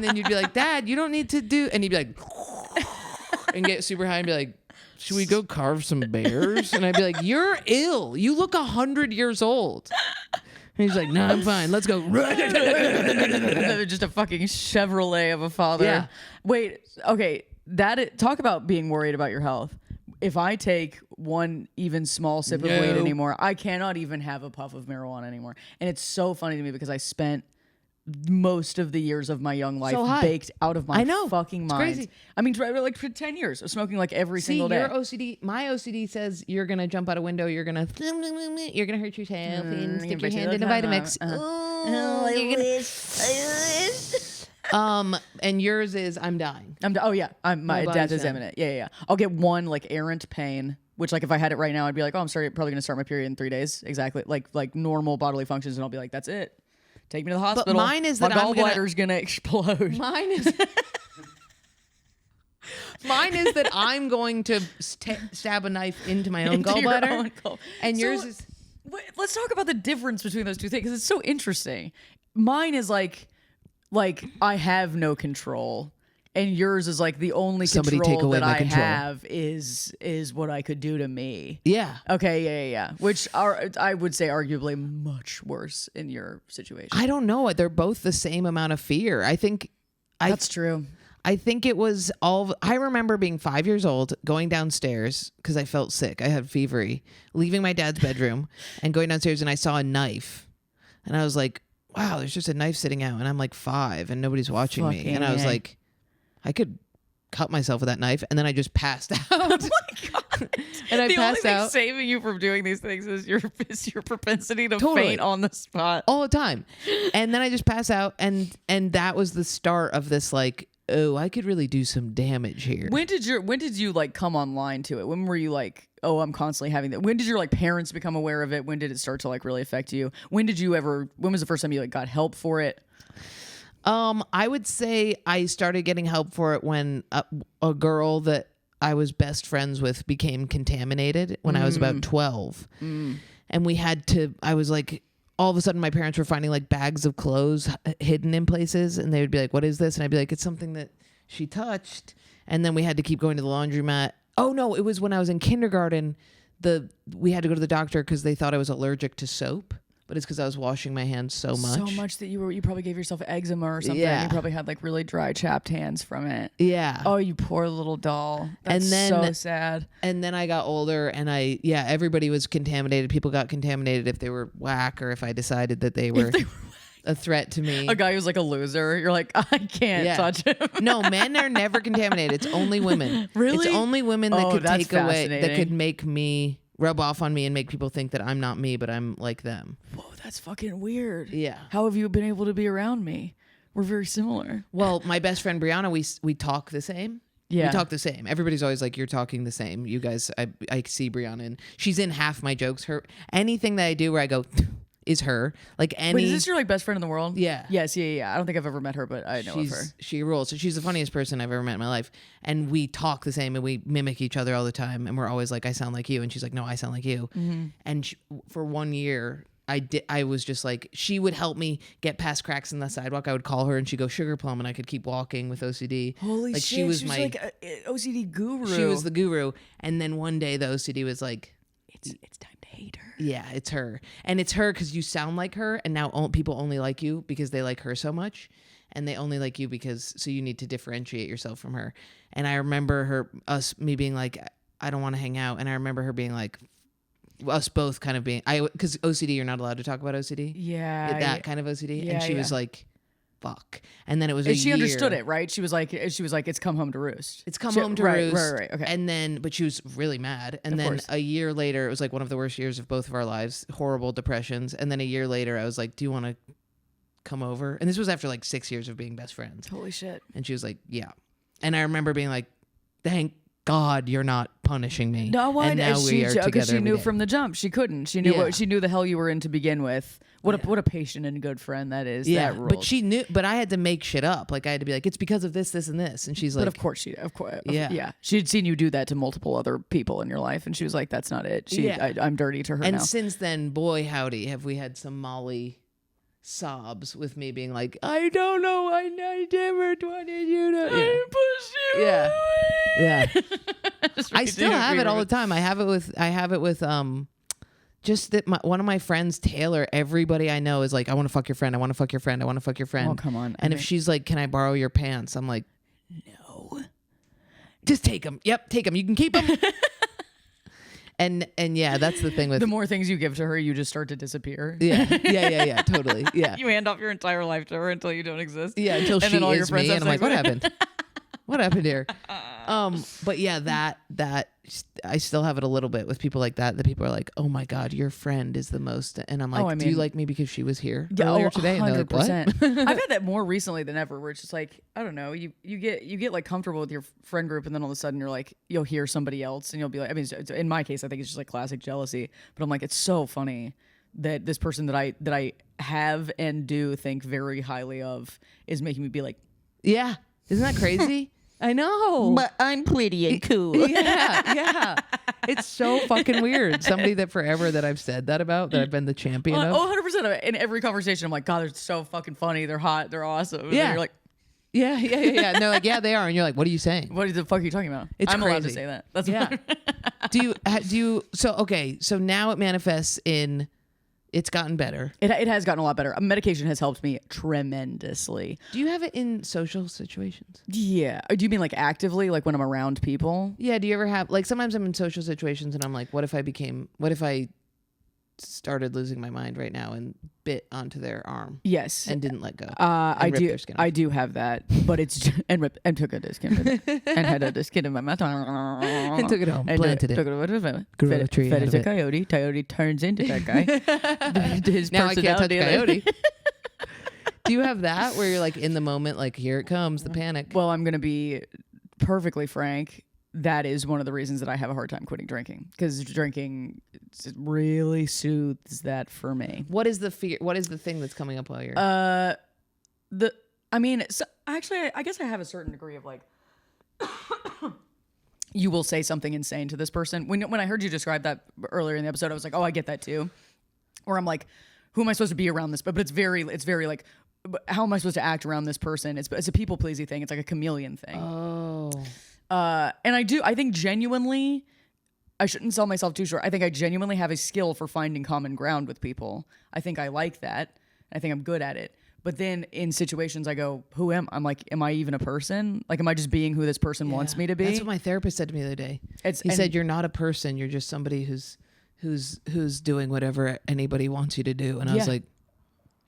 then you'd be like, Dad, you don't need to do, and he'd be like, and get super high and be like, should we go carve some bears? And I'd be like, you're ill. You look 100 years old. And he's like, no, I'm fine. Let's go. Just a fucking Chevrolet of a father. Yeah. Wait, okay. Talk about being worried about your health. If I take one even small sip of weed anymore, I cannot even have a puff of marijuana anymore. And it's so funny to me because I spent most of the years of my young life baked out of my fucking mind. It's crazy. I mean, like for 10 years of smoking like every single day. Your OCD, my OCD says you're gonna jump out a window, you're gonna hurt yourself and stick your hand in a Vitamix. And yours is I'm dying. My death is imminent. Yeah. I'll get one like errant pain, which like if I had it right now, I'd be like, oh, I'm probably gonna start my period in 3 days. Exactly, like normal bodily functions, and I'll be like, that's it. Take me to the hospital. But mine is that my gallbladder's gonna explode. Mine is that I'm going to stab a knife into my own gallbladder. And yours is. Let's talk about the difference between those two things because it's so interesting. Mine is like I have no control, and yours is like the only control that I have is what I could do to me. Yeah. Okay. Yeah. Which are, I would say, arguably much worse in your situation. I don't know. They're both the same amount of fear. I think. That's true. I think it was I remember being 5 years old, going downstairs because I felt sick. I had fevery, leaving my dad's bedroom and going downstairs, and I saw a knife, and I was like, wow, there's just a knife sitting out, and I'm like 5 and nobody's watching me. And I was like, I could cut myself with that knife. And then I just passed out. Oh my God. And I the passed only out. thing saving you from doing these things is your propensity to faint on the spot. All the time. And then I just pass out. And that was the start of this like oh, I could really do some damage here. When did you like come online to it? When were you like, oh, I'm constantly having that? When did your like parents become aware of it? When did it start to like really affect you? When was the first time you like got help for it? I would say I started getting help for it when a girl that I was best friends with became contaminated when I was about 12. And we had to, I was like, all of a sudden my parents were finding like bags of clothes hidden in places, and they would be like, what is this? And I'd be like, it's something that she touched. And then we had to keep going to the laundromat. Oh no, it was when I was in kindergarten. We had to go to the doctor because they thought I was allergic to soap, but it's because I was washing my hands so much that you probably gave yourself eczema or something. Yeah. You probably had like really dry, chapped hands from it. Yeah. Oh, you poor little doll. That's so sad. And then I got older, and everybody was contaminated. People got contaminated if they were whack or if I decided that they were a threat to me. A guy who's like a loser. You're like, I can't touch him. No, men are never contaminated. It's only women. Really? It's only women that could that's take away, that fascinating. could make me rub off on me and make people think that I'm not me, but I'm like them. Whoa, that's fucking weird. Yeah. How have you been able to be around me? We're very similar. Well, my best friend Brianna, we talk the same. Yeah. We talk the same. Everybody's always like, you're talking the same. You guys, I see Brianna, and she's in half my jokes. Anything that I do where I go is her. Like any. Wait, is this your like best friend in the world? Yeah. Yes, yeah. I don't think I've ever met her, but I know of her. She rules. So she's the funniest person I've ever met in my life. And we talk the same, and we mimic each other all the time. And we're always like, I sound like you. And she's like, no, I sound like you. And for 1 year, I was just like, she would help me get past cracks in the sidewalk. I would call her and she'd go sugar plum, and I could keep walking with OCD. Holy like shit. she was like a OCD guru. She was the guru. And then one day the OCD was like, it's time to hate her. yeah, it's her. And it's her because you sound like her, and now people only like you because they like her so much, and they only like you because, so you need to differentiate yourself from her. And I remember me being like, I don't want to hang out. And I remember her being like, us both kind of being, because OCD, you're not allowed to talk about OCD. Yeah. That kind of OCD. Yeah, and she was like, fuck. And then it was and she understood it, right? She was like, it's come home to roost. It's come home to roost. Right. Okay. And then, but she was really mad. And Of then course. a year later, it was like one of the worst years of both of our lives, horrible depressions. And then a year later, I was like, do you want to come over? And this was after like 6 years of being best friends. Holy shit. And she was like, yeah. And I remember being like, thank God you're not punishing me. No, why? And now we are together Because she every knew day. from the jump. She couldn't. She knew Yeah. she knew the hell you were in to begin with. What a patient and good friend that is. Yeah, That rules. but she knew. But I had to make shit up. Like I had to be like, it's because of this, this, and this. And she's like, But of course. Yeah. She'd seen you do that to multiple other people in your life, and she was like, "That's not it." I'm dirty to her and now. since then, boy howdy, have we had some Molly sobs with me being like, I don't know, I never wanted you to. I push you. Yeah, yeah. Just I still have it all the time. time. I have it with just that one of my friends, Taylor, everybody I know is like, I want to fuck your friend. I want to fuck your friend. I want to fuck your friend. Oh, come on. And if she's like, can I borrow your pants? I'm like, no. Just take them. Yep, take them. You can keep them. and yeah, that's the thing with the more things you give to her, you just start to disappear. yeah, totally. Yeah. You hand off your entire life to her until you don't exist. Yeah, until And she then all your is friends me, have and I'm like, sex what with her. happened? What happened here? But yeah, that I still have it a little bit with people like that. That people are like, "Oh my God, your friend is the most," and I'm like, "Do you like me because she was here earlier today?" And they're like, "What?" I've had that more recently than ever, where it's just like, I don't know, you get like comfortable with your friend group, and then all of a sudden you're like, you'll hear somebody else, and you'll be like, I mean, in my case, I think it's just like classic jealousy. But I'm like, it's so funny that this person that I have and do think very highly of is making me be like, Yeah, isn't that crazy? I know. but I'm pretty and cool. Yeah. It's so fucking weird. Somebody that forever that I've said that about, that I've been the champion of. 100% of it. In every conversation, I'm like, God, they're so fucking funny. They're hot. They're awesome. And Yeah. then you're like, Yeah. And they're like, yeah, they are. And you're like, what are you saying? what the fuck are you talking about? It's I'm allowed to crazy. say that. That's Yeah. do you, so now it manifests in, it's gotten better. It has gotten a lot better. Medication has helped me tremendously. Do you have it in social situations? Yeah. Do you mean like actively, like when I'm around people? Yeah. Do you ever have, like, sometimes I'm in social situations and I'm like, what if I started losing my mind right now and bit onto their arm Yes. and didn't let go? I ripped do. their skin off? I do have that, but it's and took a skin and had a skin in my mouth And took it home, and planted it. Took it over. Grew Fed a tree fed out it of to it. Coyote. Coyote turns into that guy. His Now I can't touch personality, Coyote. Do you have that where you're like in the moment, like here it comes, the panic? Well, I'm gonna be perfectly frank. That is one of the reasons that I have a hard time quitting drinking, because drinking really soothes that for me. What is the fear? What is the thing that's coming up while you're? Actually, I guess I have a certain degree of like. You will say something insane to this person. When I heard you describe that earlier in the episode, I was like, oh, I get that too. Or I'm like, who am I supposed to be around this? But it's very like, how am I supposed to act around this person? It's a people pleasing thing. It's like a chameleon thing. Oh. And I think genuinely, I shouldn't sell myself too short. I think I genuinely have a skill for finding common ground with people. I think I like that. I think I'm good at it. But then in situations I go, I'm like, am I even a person? Like, am I just being who this person wants me to be? That's what my therapist said to me the other day. He said, you're not a person. You're just somebody who's doing whatever anybody wants you to do. And I was like,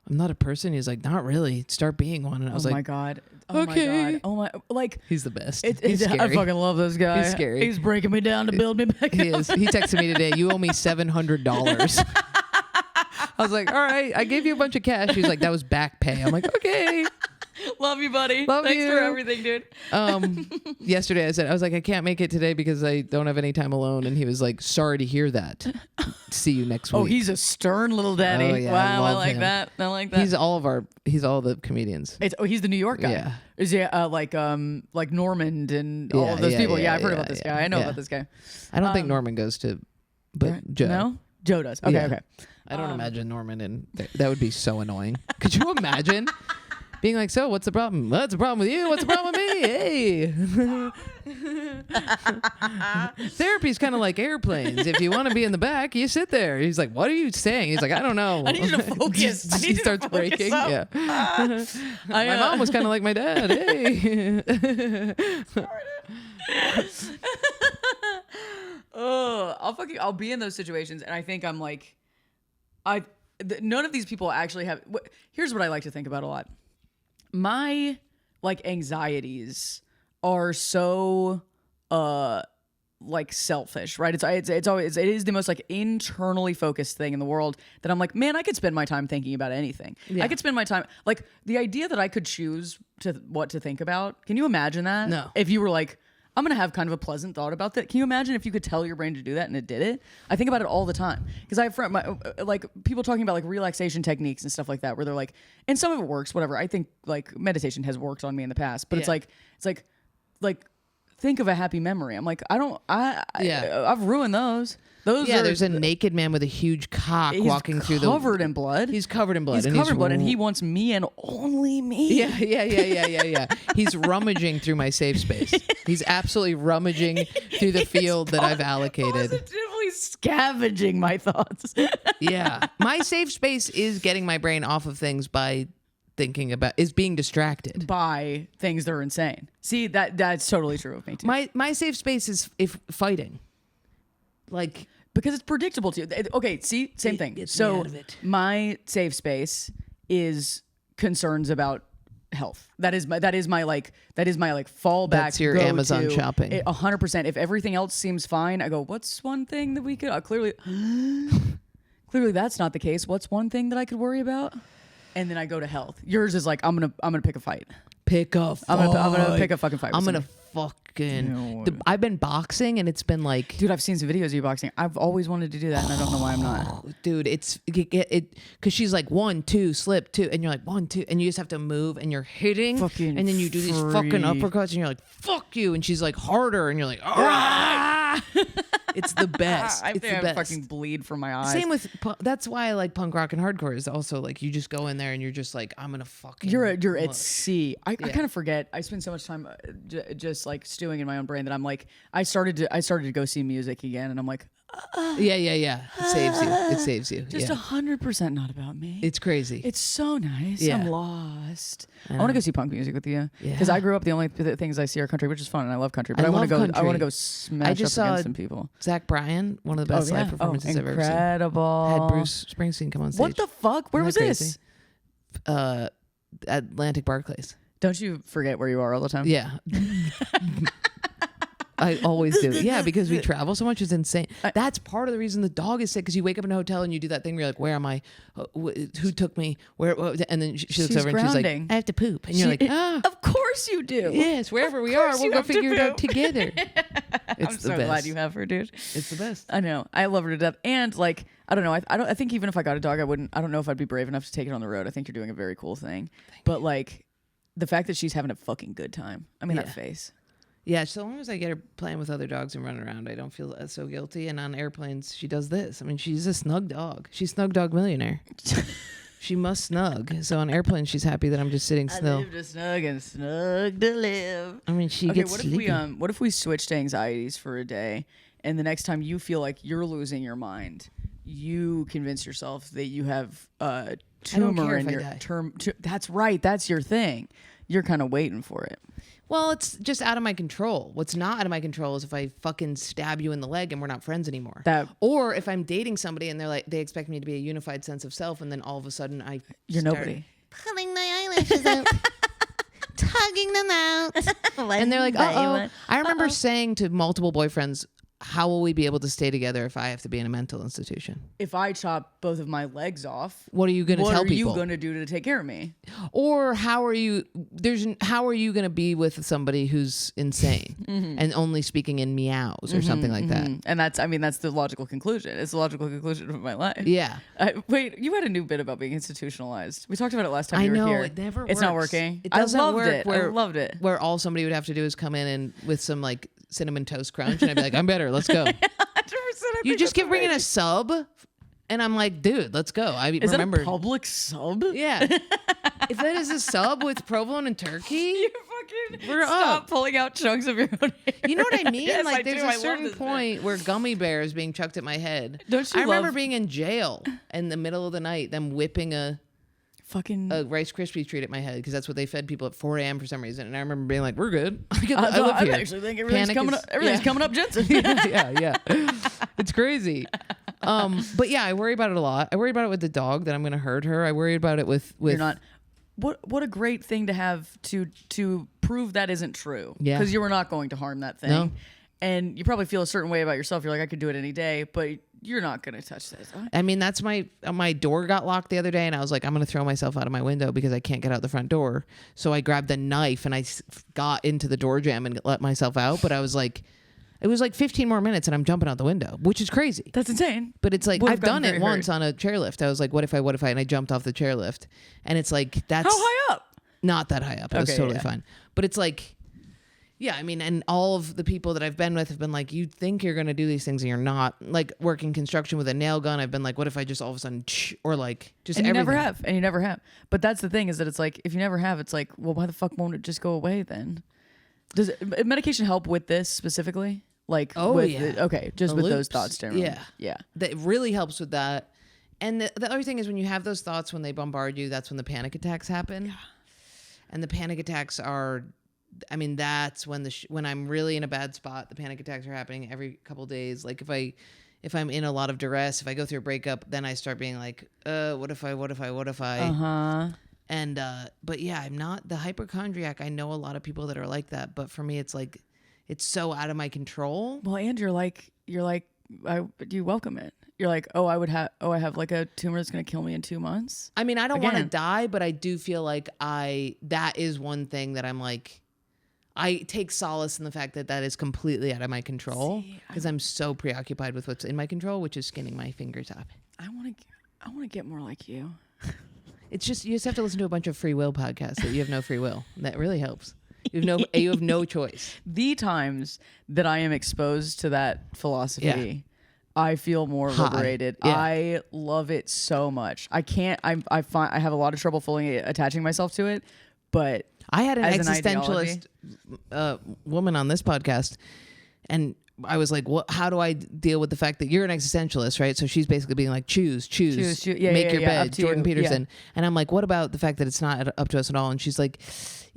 I'm not a person. He's like, not really. Start being one. And I was oh like, my God. Oh okay. my God. Oh my, like. He's the best. He's scary. I fucking love this guy. He's scary. He's breaking me down to build me back He up. is. He texted me today, you owe me $700. I was like, all right, I gave you a bunch of cash. He's like, that was back pay. I'm like, okay. Love you, buddy. Love Thanks you. for everything, dude. Yesterday I was like, I can't make it today because I don't have any time alone. And he was like, sorry to hear that. See you next week. Oh, he's a stern little daddy. Oh, yeah, wow, I love like him. that. I like that. He's all the comedians. He's the New York guy. Yeah. Is he like Normand and all of those people? Yeah, I've heard about this guy. I know about this guy. I don't think Norman goes to, but Joe. No? Joe does. Okay, Yeah. okay. I don't imagine Norman, and that would be so annoying. Could you imagine being like, so what's the problem? What's the problem with you? What's the problem with me? Hey. Therapy's kind of like airplanes. If you want to be in the back, you sit there. He's like, what are you saying? He's like, I don't know. I need you to focus. I need He you to starts focus breaking. up. Yeah. My mom was kind of like my dad. Hey. I'll be in those situations, and I think I'm like, none of these people actually have. Here's what I like to think about a lot. My like anxieties are so like selfish, right? It's always, it is the most like internally focused thing in the world that I'm like, man, I could spend my time thinking about anything. Yeah. I could spend my time like the idea that I could choose what to think about. Can you imagine that? No. If you were like, I'm going to have kind of a pleasant thought about that. Can you imagine if you could tell your brain to do that and it did it? I think about it all the time. Because I have like people talking about like relaxation techniques and stuff like that, where they're like, and some of it works, whatever. I think like meditation has worked on me in the past, but it's like think of a happy memory. I'm like, I've ruined those. There's a naked man with a huge cock walking through the... covered in blood. He's covered in blood. He's covered in blood, and he wants me and only me. Yeah. He's rummaging through my safe space. He's absolutely rummaging through the field that I've allocated. Positively scavenging my thoughts. Yeah. My safe space is getting my brain off of things by thinking about... is being distracted. By things that are insane. See, that's totally true of me, too. My safe space is if fighting. Like... because it's predictable to you. Okay, see, same thing. Gets me So out of it. my safe space is concerns about health. That is my fallback. That's your go-to. Amazon shopping. 100%. If everything else seems fine, I go, what's one thing that we could clearly that's not the case. What's one thing that I could worry about? And then I go to health. Yours is like, I'm gonna pick a fight. Pick a fight. I'm gonna pick a fucking fight. I'm gonna fucking... I've been boxing and it's been like... Dude, I've seen some videos of you boxing. I've always wanted to do that, and I don't know why I'm not. Dude, it's it because she's like 1, 2, slip 2, and you're like 1, 2, and you just have to move, and you're hitting, Fucking and then you do these fucking uppercuts, and you're like fuck you, and she's like harder, and you're like all right. It's the best. I it's think the I best. fucking bleed from my eyes. Same with that's why I like punk rock and hardcore is also like you just go in there and you're just like I'm gonna fucking. You're at look. sea. I kind of forget. I spend so much time just like stewing in my own brain that I'm like I started to go see music again, and I'm like Yeah. It saves you. It saves you. just yeah. 100% not about me. It's crazy. It's so nice. Yeah. I'm lost. I want to go see punk music with you because Yeah. I grew up. The only things I see are country, which is fun, and I love country. But I I want to love go. I country. want to go smash I just up saw against some people. Zach Bryan, one of the best live performances I've ever seen. Incredible. Had Bruce Springsteen come on stage. What the fuck? Where was Isn't that this? crazy? Atlantic Barclays. Don't you forget where you are all the time? Yeah. I always do. Yeah, because we travel so much. It's insane. That's part of the reason the dog is sick, because you wake up in a hotel and you do that thing where you're like, where am I? Who took me? Where? And then she looks over and she's like, I have to poop. And you're like, Of course you do. Yes, wherever we are, we'll go figure it out together. I'm so glad you have her, dude. It's the best. I know. I love her to death. And like, I don't know. I think even if I got a dog, I don't know if I'd be brave enough to take it on the road. I think you're doing a very cool thing. But like, the fact that she's having a fucking good time. I mean, that face. Yeah, so long as I get her playing with other dogs and running around, I don't feel so guilty. And on airplanes, she does this. I mean, she's a snug dog. She's Snug Dog Millionaire. She must snug. So on airplanes, she's happy that I'm just sitting still. I live to snug and snug to live. I mean, she gets sleepy. What if we switch to anxieties for a day, and the next time you feel like you're losing your mind, you convince yourself that you have a tumor in your term. That's right. That's your thing. You're kind of waiting for it. Well, it's just out of my control. What's not out of my control is if I fucking stab you in the leg and we're not friends anymore. Or if I'm dating somebody and they expect me to be a unified sense of self, and then all of a sudden you're nobody. Pulling my eyelashes out, tugging them out, and they're like, "Uh-oh." I remember saying to multiple boyfriends, how will we be able to stay together if I have to be in a mental institution? If I chop both of my legs off, what are you going to tell people? What are you going to do to take care of me? Or how are you going to be with somebody who's insane and only speaking in meows or something like that? And that's the logical conclusion. It's the logical conclusion of my life. Yeah. Wait, you had a new bit about being institutionalized. We talked about it last time you were here. It never works. It's not working. It doesn't work. I loved it. Where all somebody would have to do is come in and with some like cinnamon toast crunch, and I'd be like, I'm better. Let's go. 100%, You just keep bringing a sub, and I'm like, dude, let's go. Is remember that a public sub? Yeah. If that is a sub with provolone and turkey, you fucking stop pulling out chunks of your own hair. You know what I mean? Yes, like there's a certain point where gummy bears being chucked at my head. Don't you? I remember being in jail in the middle of the night, them whipping a Rice Krispie treat at my head, because that's what they fed people at 4 a.m. for some reason. And I remember being like, we're good. I live here. I actually think everything's coming up, Jensen. yeah. It's crazy. But yeah, I worry about it a lot. I worry about it with the dog, that I'm going to hurt her. I worry about it with You're not. What a great thing to have to prove that isn't true. Yeah. Because you were not going to harm that thing. No. And you probably feel a certain way about yourself. You're like, I could do it any day, but you're not going to touch this. I mean, that's my door got locked the other day, and I was like, I'm going to throw myself out of my window because I can't get out the front door. So I grabbed a knife and I got into the door jamb and let myself out. But I was like, it was like 15 more minutes and I'm jumping out the window, which is crazy. That's insane. But it's like, I've done it once on a chairlift. I was like, what if I, and I jumped off the chairlift. And it's like, that's how high up? Not that high up. It was totally fine. But it's like, yeah, I mean, and all of the people that I've been with have been like, you think you're going to do these things and you're not. Like working construction with a nail gun, I've been like, what if I just all of a sudden, or like just and everything. You never have. But that's the thing, is that it's like, if you never have, it's like, well, why the fuck won't it just go away then? Does medication help with this specifically? Like, just with those thoughts generally. Yeah. That really helps with that. And the other thing is, when you have those thoughts, when they bombard you, that's when the panic attacks happen. Yeah. And the panic attacks are, I mean, that's when when I'm really in a bad spot, the panic attacks are happening every couple days. Like if I'm in a lot of duress, if I go through a breakup, then I start being like, what if I? And but yeah, I'm not the hypochondriac. I know a lot of people that are like that, but for me, it's like, it's so out of my control. Well, and you're like, do you welcome it? You're like, I have like a tumor that's going to kill me in 2 months. I mean, I don't want to die, but I do feel like that is one thing that I'm like, I take solace in the fact that is completely out of my control, because I'm so preoccupied with what's in my control, which is skinning my fingers up. I want to get more like you. It's just, you just have to listen to a bunch of free will podcasts that you have no free will. That really helps. You have no choice. The times that I am exposed to that philosophy, I feel more liberated. Yeah. I love it so much. I have a lot of trouble fully attaching myself to it, but I had an existentialist woman on this podcast, and I was like, "What? How do I deal with the fact that you're an existentialist, right?" So she's basically being like, "Choose, make your bed." Jordan Peterson, and I'm like, "What about the fact that it's not up to us at all?" And she's like,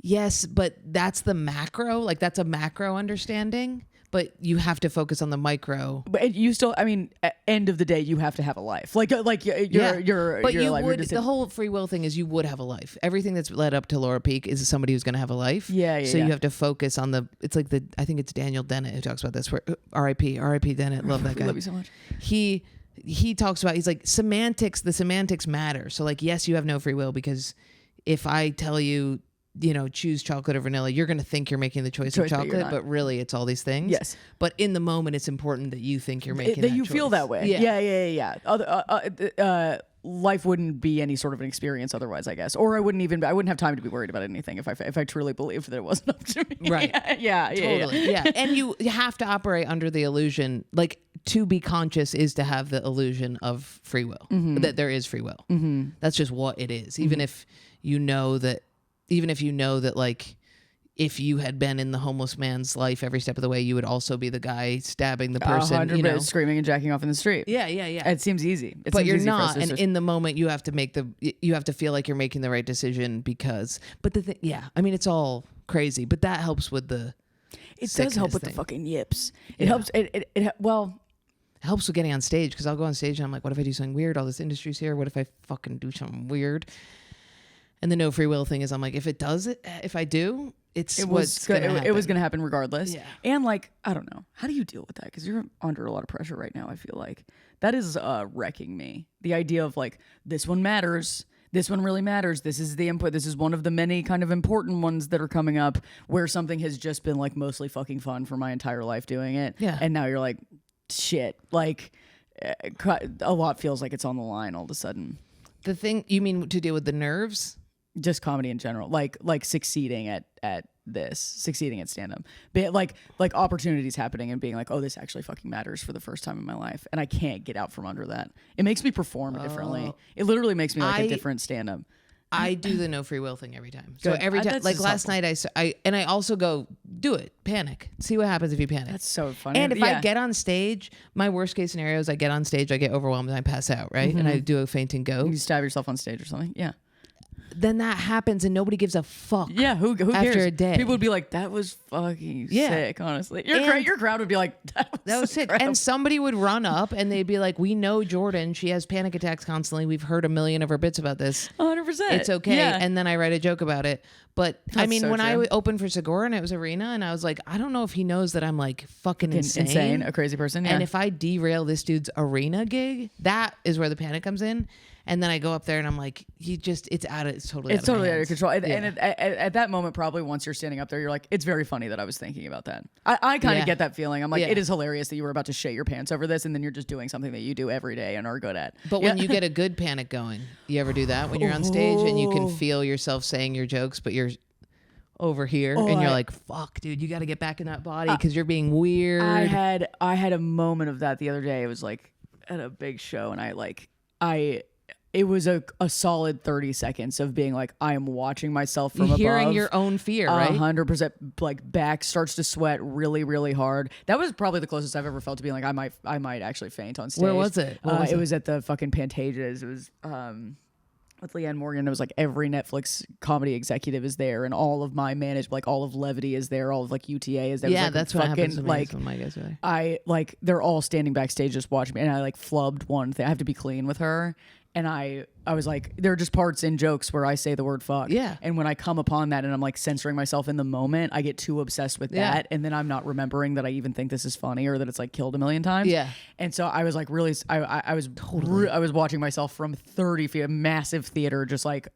"Yes, but that's the macro. Like that's a macro understanding." but you have to focus on the micro. But you still, I mean, at end of the day, you have to have a life. Like your But your you life, would, the whole free will thing is you would have a life. Everything that's led up to Laura Peak is somebody who's going to have a life. Yeah. So you have to focus on it's like I think it's Daniel Dennett who talks about this, where R.I.P. Dennett. Love that guy. Love you so much. He talks about, he's like, the semantics matter. So like, yes, you have no free will, because if I tell you, choose chocolate or vanilla, you're going to think you're making the choice of chocolate, but really it's all these things. Yes. But in the moment, it's important that you think you're making that that you choice. feel that way. Yeah. Life wouldn't be any sort of an experience otherwise, I guess. Or I wouldn't have time to be worried about anything if I truly believed that it wasn't up to me. Right. Yeah. Totally. Yeah. And you have to operate under the illusion, like, to be conscious is to have the illusion of free will, that there is free will. That's just what it is. Even if you know that, like, if you had been in the homeless man's life every step of the way, you would also be the guy stabbing the person, 100% screaming and jacking off in the street. Yeah. It seems easy. But you're not, and in the moment you have to feel like you're making the right decision because. But I mean, it's all crazy, but that helps with the. It does help with the fucking yips. It helps. It helps with getting on stage, because I'll go on stage and I'm like, what if I do something weird? All this industry's here. What if I fucking do something weird? And the no free will thing is, I'm like, if I do, it was gonna happen regardless. Yeah. And like, I don't know, how do you deal with that? Because you're under a lot of pressure right now. I feel like that is wrecking me. The idea of like, this one matters. This one really matters. This is the input. This is one of the many kind of important ones that are coming up, where something has just been like mostly fucking fun for my entire life doing it. Yeah. And now you're like, shit. Like, a lot feels like it's on the line all of a sudden. The thing you mean to deal with the nerves? Just comedy in general, like succeeding at stand up, like opportunities happening and being like, oh, this actually fucking matters for the first time in my life, and I can't get out from under that. It makes me perform differently. It literally makes me like a different stand up. I do the no free will thing every time. So Good. every time, like last helpful. night, I also go, do it, panic, see what happens if you panic. That's so funny. And if I get on stage, my worst case scenario is I get on stage, I get overwhelmed, and I pass out, right? And I do a faint and go. You stab yourself on stage or something. Yeah. Then that happens and nobody gives a fuck. Yeah, who cares? After a day, people would be like, "That was fucking sick." Honestly, your crowd would be like, "That was sick." And somebody would run up and they'd be like, "We know Jordan. She has panic attacks constantly. We've heard a million of her bits about this. 100%. It's okay." Yeah. And then I write a joke about it. But I mean, so when true. I opened for Segura and it was Arena, and I was like, I don't know if he knows that I'm like fucking insane, a crazy person. Yeah. And if I derail this dude's Arena gig, that is where the panic comes in. And then I go up there and I'm like, it's totally out of control. And at that moment, probably once you're standing up there, you're like, it's very funny that I was thinking about that. I kind of get that feeling. I'm like, it is hilarious that you were about to shit your pants over this, and then you're just doing something that you do every day and are good at. But when you get a good panic going, you ever do that when you're on stage and you can feel yourself saying your jokes, but you're over here and you're like, fuck, dude, you got to get back in that body because you're being weird. I had a moment of that the other day. It was like at a big show, and it was a solid 30 seconds of being like, I am watching myself from above. Hearing your own fear, right? 100%. Like, back starts to sweat really, really hard. That was probably the closest I've ever felt to being like, I might actually faint on stage. Where was it? It was at the fucking Pantages. It was with Leanne Morgan. It was like every Netflix comedy executive is there, and all of my management, like all of Levity is there, all of like UTA is there. Yeah, like, that's what happens to me when my guys are there. I like, they're all standing backstage just watching me, and I like flubbed one thing. I have to be clean with her. And I was like, there are just parts in jokes where I say the word fuck. Yeah. And when I come upon that and I'm like censoring myself in the moment, I get too obsessed with that. And then I'm not remembering that I even think this is funny or that it's like killed a million times. Yeah. And so I was like, really, I was watching myself from 30 feet, a massive theater, just like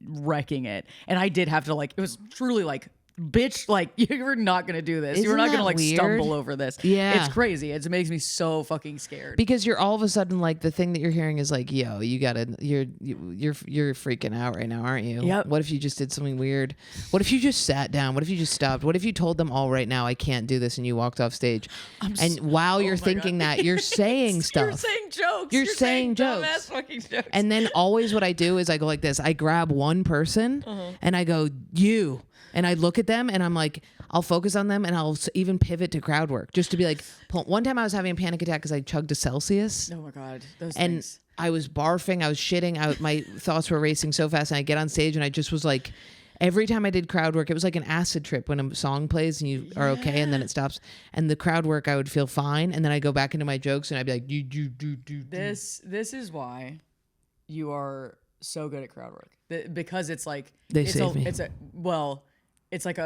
wrecking it. And I did have to like, it was truly like, bitch, like, you're not gonna do this. You're not gonna like weird? stumble over this. Yeah, it's crazy. It makes me so fucking scared because you're all of a sudden like, the thing that you're hearing is like, yo, you're freaking out right now, aren't you? Yep. What if you just did something weird? What if you just sat down? What if you just stopped? What if you told them all right now, I can't do this, and you walked off stage? While you're thinking that, you're saying stuff. You're saying jokes. You're saying jokes. Dumbass fucking jokes. And then always what I do is I go like this. I grab one person and I go, you. And I look at them and I'm like, I'll focus on them, and I'll even pivot to crowd work just to be like, one time I was having a panic attack because I chugged a Celsius. Oh my God. Those and things. I was barfing. I was shitting. My thoughts were racing so fast, and I get on stage and I just was like, Every time I did crowd work, it was like an acid trip when a song plays and you are okay and then it stops. And the crowd work, I would feel fine. And then I go back into my jokes and I'd be like, do. This is why you are so good at crowd work. Because it's like, Save me. It's like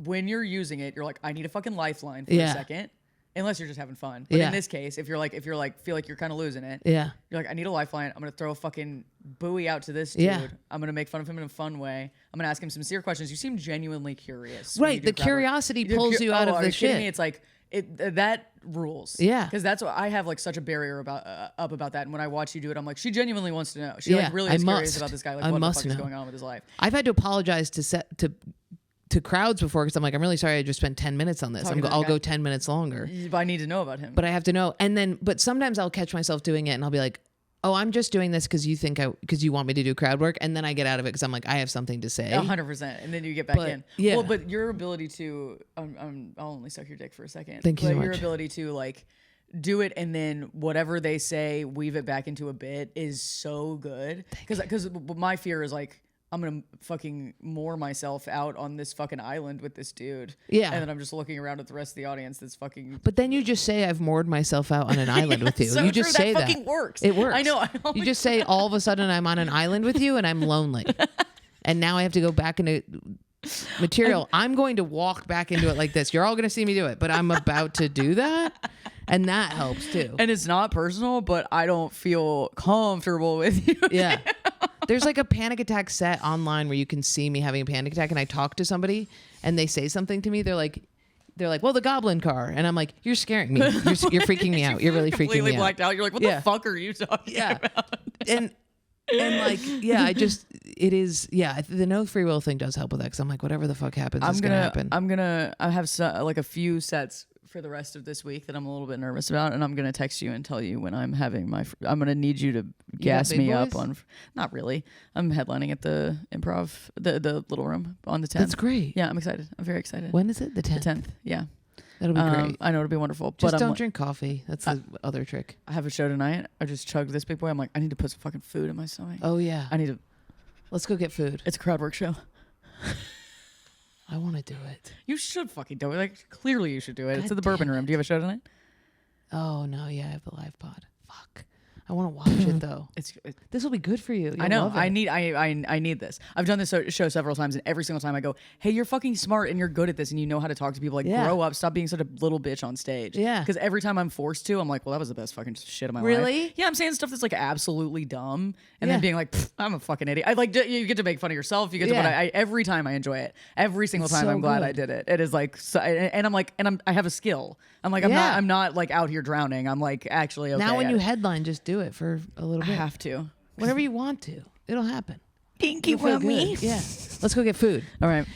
when you're using it, you're like, I need a fucking lifeline for a second. Unless you're just having fun. But in this case, if you're like feel like you're kind of losing it, you're like, I need a lifeline. I'm gonna throw a fucking buoy out to this dude. Yeah. I'm gonna make fun of him in a fun way. I'm gonna ask him sincere questions. You seem genuinely curious. Right. The curiosity pulls you out of the shit. Me? It's like that rules. Yeah. Because that's what I have like such a barrier about that. And when I watch you do it, I'm like, she genuinely wants to know. She like really is curious about this guy. Like, what the fuck is going on with his life? I've had to apologize to crowds before because I'm like, I'm really sorry I just spent 10 minutes on this. I'll go 10 minutes longer. But I need to know about him. But I have to know. And then, but sometimes I'll catch myself doing it and I'll be like, oh, I'm just doing this because you want me to do crowd work. And then I get out of it because I'm like, I have something to say. 100%. And then you get back in. Yeah. Well, but your ability to, I'll only suck your dick for a second. Thank you so much. Your ability to like do it and then whatever they say, weave it back into a bit is so good. Because my fear is like, I'm going to fucking moor myself out on this fucking island with this dude. Yeah. And then I'm just looking around at the rest of the audience that's fucking... But then you just say, I've moored myself out on an island with you. So you just true, say that fucking works. It works. I know. You just say, all of a sudden, I'm on an island with you and I'm lonely. And now I have to go back into material. I'm going to walk back into it like this. You're all going to see me do it, but I'm about to do that. And that helps too. And it's not personal, but I don't feel comfortable with you. Yeah. There's like a panic attack set online where you can see me having a panic attack and I talk to somebody and they say something to me. They're like, well, the goblin car. And I'm like, you're scaring me. You're freaking me out. You're really freaking me out. Completely blacked out. You're like, what the fuck are you talking about? And like, the no free will thing does help with that. Cause I'm like, whatever the fuck happens, it's gonna happen. I have like a few sets for the rest of this week that I'm a little bit nervous about, and I'm gonna text you and tell you when I'm having I'm gonna need you to gas me up on. Not really. I'm headlining at the Improv, the Little Room on the 10th. That's great. Yeah, I'm excited. I'm very excited. When is it? The 10th. The 10th. Yeah. That'll be great. I know it'll be wonderful. Just but don't drink coffee. That's the other trick. I have a show tonight. I just chugged this big boy. I'm like, I need to put some fucking food in my stomach. Oh yeah. I need to. Let's go get food. It's a crowd work show. I want to do it. You should fucking do it. Like, clearly you should do it. God it's at the Bourbon Room. Do you have a show tonight? Oh, no. Yeah, I have the live pod. Fuck. I want to watch it, though. This will be good for you. You'll I know. love it. I need this. I've done this show several times, and every single time I go, hey, you're fucking smart, and you're good at this, and you know how to talk to people. Like, grow up. Stop being such a little bitch on stage. Yeah. Because every time I'm forced to, I'm like, well, that was the best fucking shit of my life. Really? Yeah, I'm saying stuff that's, like, absolutely dumb, and then being like, I'm a fucking idiot. I like, you get to make fun of yourself. You get to, but every time I enjoy it. Every single time I'm glad I did it. It is like, and I'm like, I have a skill. I'm like, I'm not like out here drowning. I'm like actually okay. Now when you headline, just do it for a little bit. I have to. Whenever you want to. It'll happen. Thank you for me. Yeah. Let's go get food. All right.